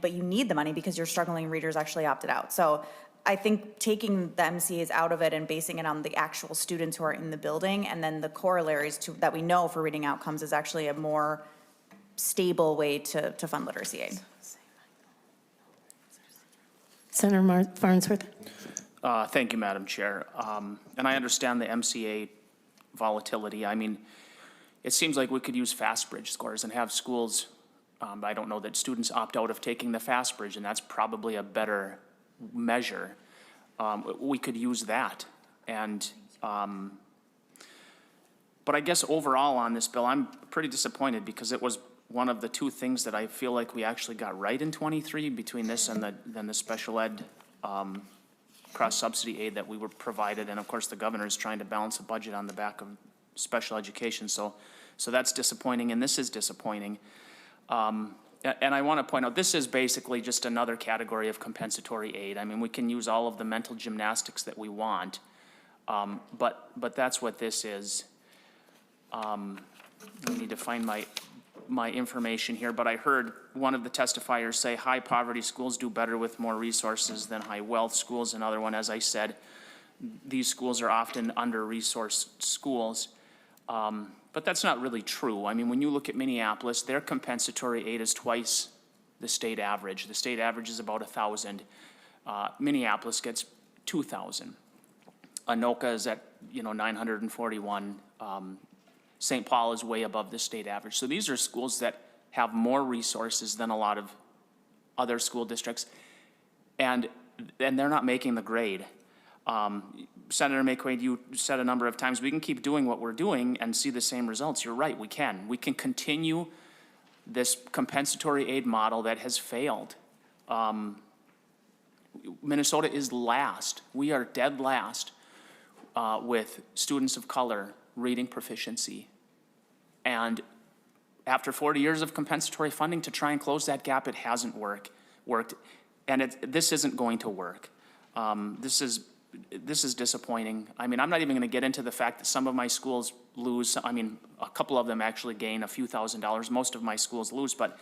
but you need the money because your struggling readers actually opted out. So I think taking the MCAs out of it and basing it on the actual students who are in the building and then the corollaries to that we know for reading outcomes is actually a more stable way to fund literacy aid. Senator Farnsworth. Thank you, Madam Chair. And I understand the MCA volatility. I mean, it seems like we could use FastBridge scores and have schools, I don't know that students opt out of taking the FastBridge, and that's probably a better measure. We could use that. And, but I guess overall on this bill, I'm pretty disappointed because it was one of the two things that I feel like we actually got right in 23 between this and then the special ed cross-subsidy aid that we were provided. And of course, the governor is trying to balance a budget on the back of special education. So that's disappointing, and this is disappointing. And I want to point out, this is basically just another category of compensatory aid. I mean, we can use all of the mental gymnastics that we want, but that's what this is. I need to find my information here, but I heard one of the testifiers say high poverty schools do better with more resources than high wealth schools. Another one, as I said, these schools are often under-resourced schools. But that's not really true. I mean, when you look at Minneapolis, their compensatory aid is twice the state average. The state average is about 1,000. Minneapolis gets 2,000. Anoka is at 941. St. Paul is way above the state average. So these are schools that have more resources than a lot of other school districts, and they're not making the grade. Senator Maye Quade, you said a number of times, we can keep doing what we're doing and see the same results. You're right, we can. We can continue this compensatory aid model that has failed. Minnesota is last. We are dead last with students of color reading proficiency. And after 40 years of compensatory funding to try and close that gap, it hasn't worked. And this isn't going to work. This is disappointing. I mean, I'm not even going to get into the fact that some of my schools lose. I mean, a couple of them actually gain a few $1,000s. Most of my schools lose. But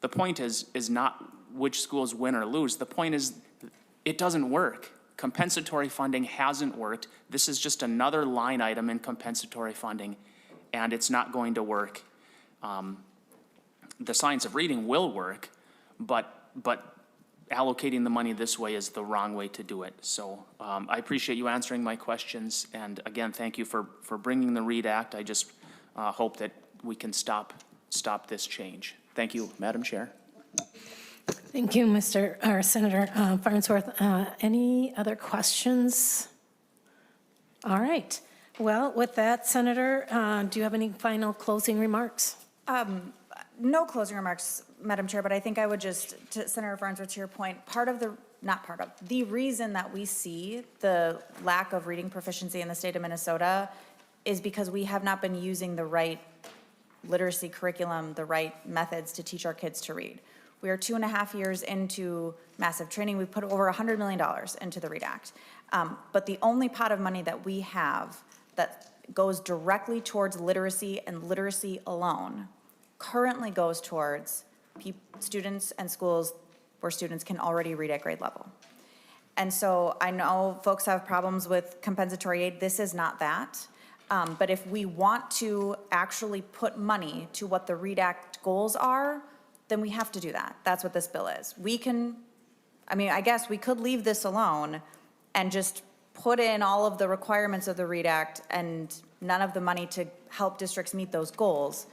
the point is not which schools win or lose. The point is it doesn't work. Compensatory funding hasn't worked. This is just another line item in compensatory funding, and it's not going to work. The science of reading will work, but allocating the money this way is the wrong way to do it. So I appreciate you answering my questions. And again, thank you for bringing the READ Act. I just hope that we can stop this change. Thank you, Madam Chair. Thank you, Senator Farnsworth. Any other questions? All right. Well, with that, Senator, do you have any final closing remarks? No closing remarks, Madam Chair, but I think I would just, to Senator Farnsworth, to your point, the reason that we see the lack of reading proficiency in the state of Minnesota is because we have not been using the right literacy curriculum, the right methods to teach our kids to read. We are 2.5 years into massive training. We put over $100 million into the READ Act. But the only pot of money that we have that goes directly towards literacy and literacy alone currently goes towards students and schools where students can already read at grade level. And so I know folks have problems with compensatory aid. This is not that. But if we want to actually put money to what the READ Act goals are, then we have to do that. That's what this bill is. I guess we could leave this alone and just put in all of the requirements of the READ Act and none of the money to help districts meet those goals.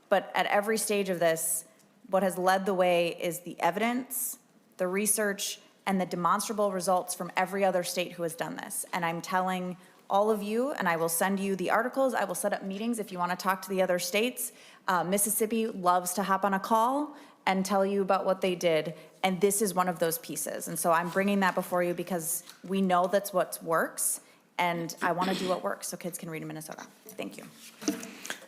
But at every stage of this, what has led the way is the evidence, the research, and the demonstrable results from every other state who has done this. And I'm telling all of you, and I will send you the articles, I will set up meetings if you want to talk to the other states. Mississippi loves to hop on a call and tell you about what they did, and this is one of those pieces. And so I'm bringing that before you because we know that's what works, and I want to do what works so kids can read in Minnesota. Thank you.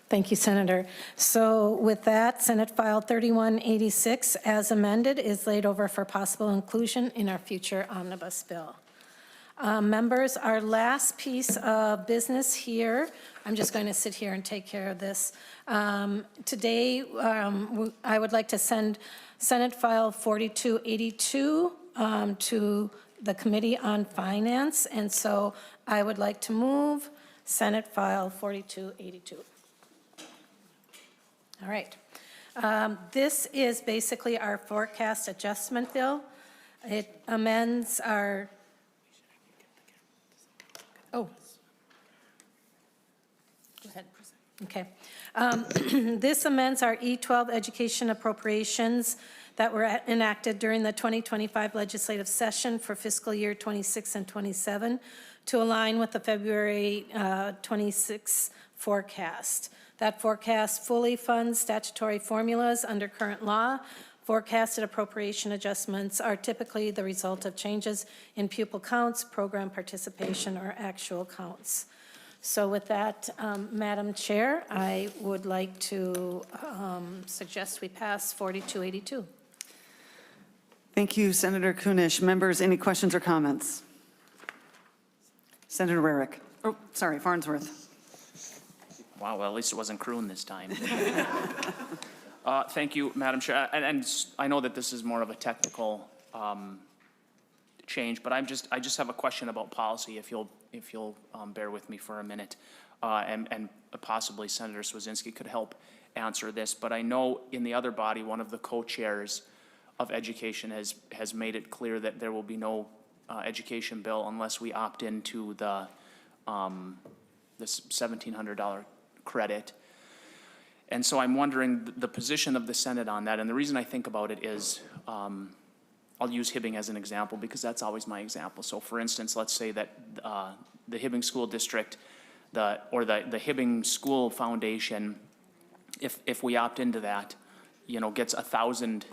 Thank you, Senator. So with that, Senate File 3186, as amended, is laid over for possible inclusion in our future omnibus bill. Members, our last piece of business here, I'm just going to sit here and take care of this. Today, I would like to send Senate File 4282 to the Committee on Finance, and so I would like to move Senate File 4282. All right. This is basically our forecast adjustment bill. It amends our, oh, go ahead. Okay. This amends our E12 education appropriations that were enacted during the 2025 legislative session for fiscal year 26 and 27 to align with the February 26 forecast. That forecast fully funds statutory formulas under current law. Forecasted appropriation adjustments are typically the result of changes in pupil counts, program participation, or actual counts. So with that, Madam Chair, I would like to suggest we pass 4282. Thank you, Senator Kunesh. Members, any questions or comments? Senator Rarick. Oh, sorry, Farnsworth. Wow, well, at least it wasn't croon this time. Thank you, Madam Chair. And I know that this is more of a technical change, but I just have a question about policy, if you'll bear with me for a minute. And possibly Senator Swedzinski could help answer this. But I know in the other body, one of the co-chairs of education has made it clear that there will be no education bill unless we opt into the this $1,700 credit. And so I'm wondering the position of the Senate on that. And the reason I think about it is, I'll use Hibbing as an example because that's always my example. So for instance, let's say that the Hibbing School District, the Hibbing School Foundation, if we opt into that, gets 1,000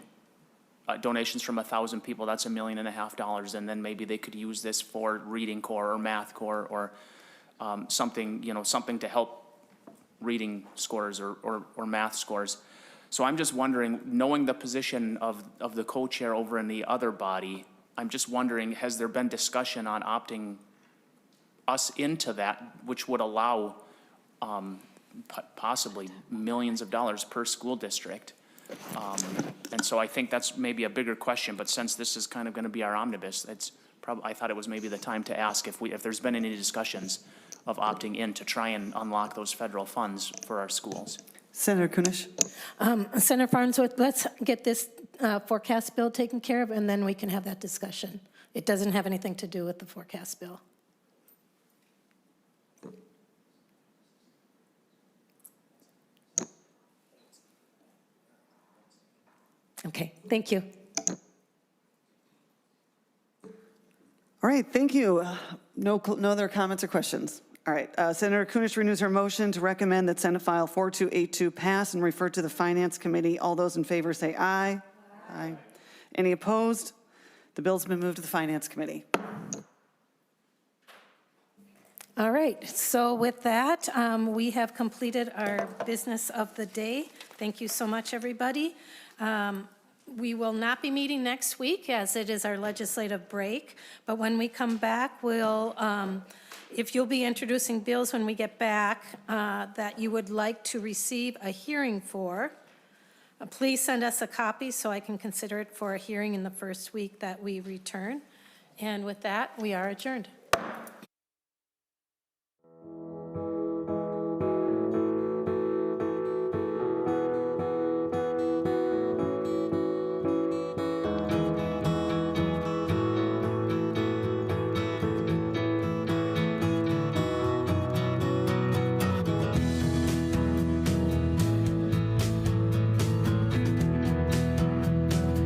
donations from 1,000 people, that's $1.5 million. And then maybe they could use this for reading corps or math corps or something to help reading scores or math scores. So I'm just wondering, knowing the position of the co-chair over in the other body, I'm just wondering, has there been discussion on opting us into that, which would allow possibly millions of dollars per school district? And so I think that's maybe a bigger question, but since this is kind of going to be our omnibus, I thought it was maybe the time to ask if there's been any discussions of opting in to try and unlock those federal funds for our schools. Senator Kunesh. Senator Farnsworth, let's get this forecast bill taken care of, and then we can have that discussion. It doesn't have anything to do with the forecast bill. Okay, thank you. All right, thank you. No other comments or questions. All right, Senator Kunesh renews her motion to recommend that Senate File 4282 pass and refer to the Finance Committee. All those in favor say aye. Aye. Any opposed? The bill's been moved to the Finance Committee. All right, so with that, we have completed our business of the day. Thank you so much, everybody. We will not be meeting next week as it is our legislative break, but when we come back, we'll, if you'll be introducing bills when we get back that you would like to receive a hearing for, please send us a copy so I can consider it for a hearing in the first week that we return. And with that, we are adjourned.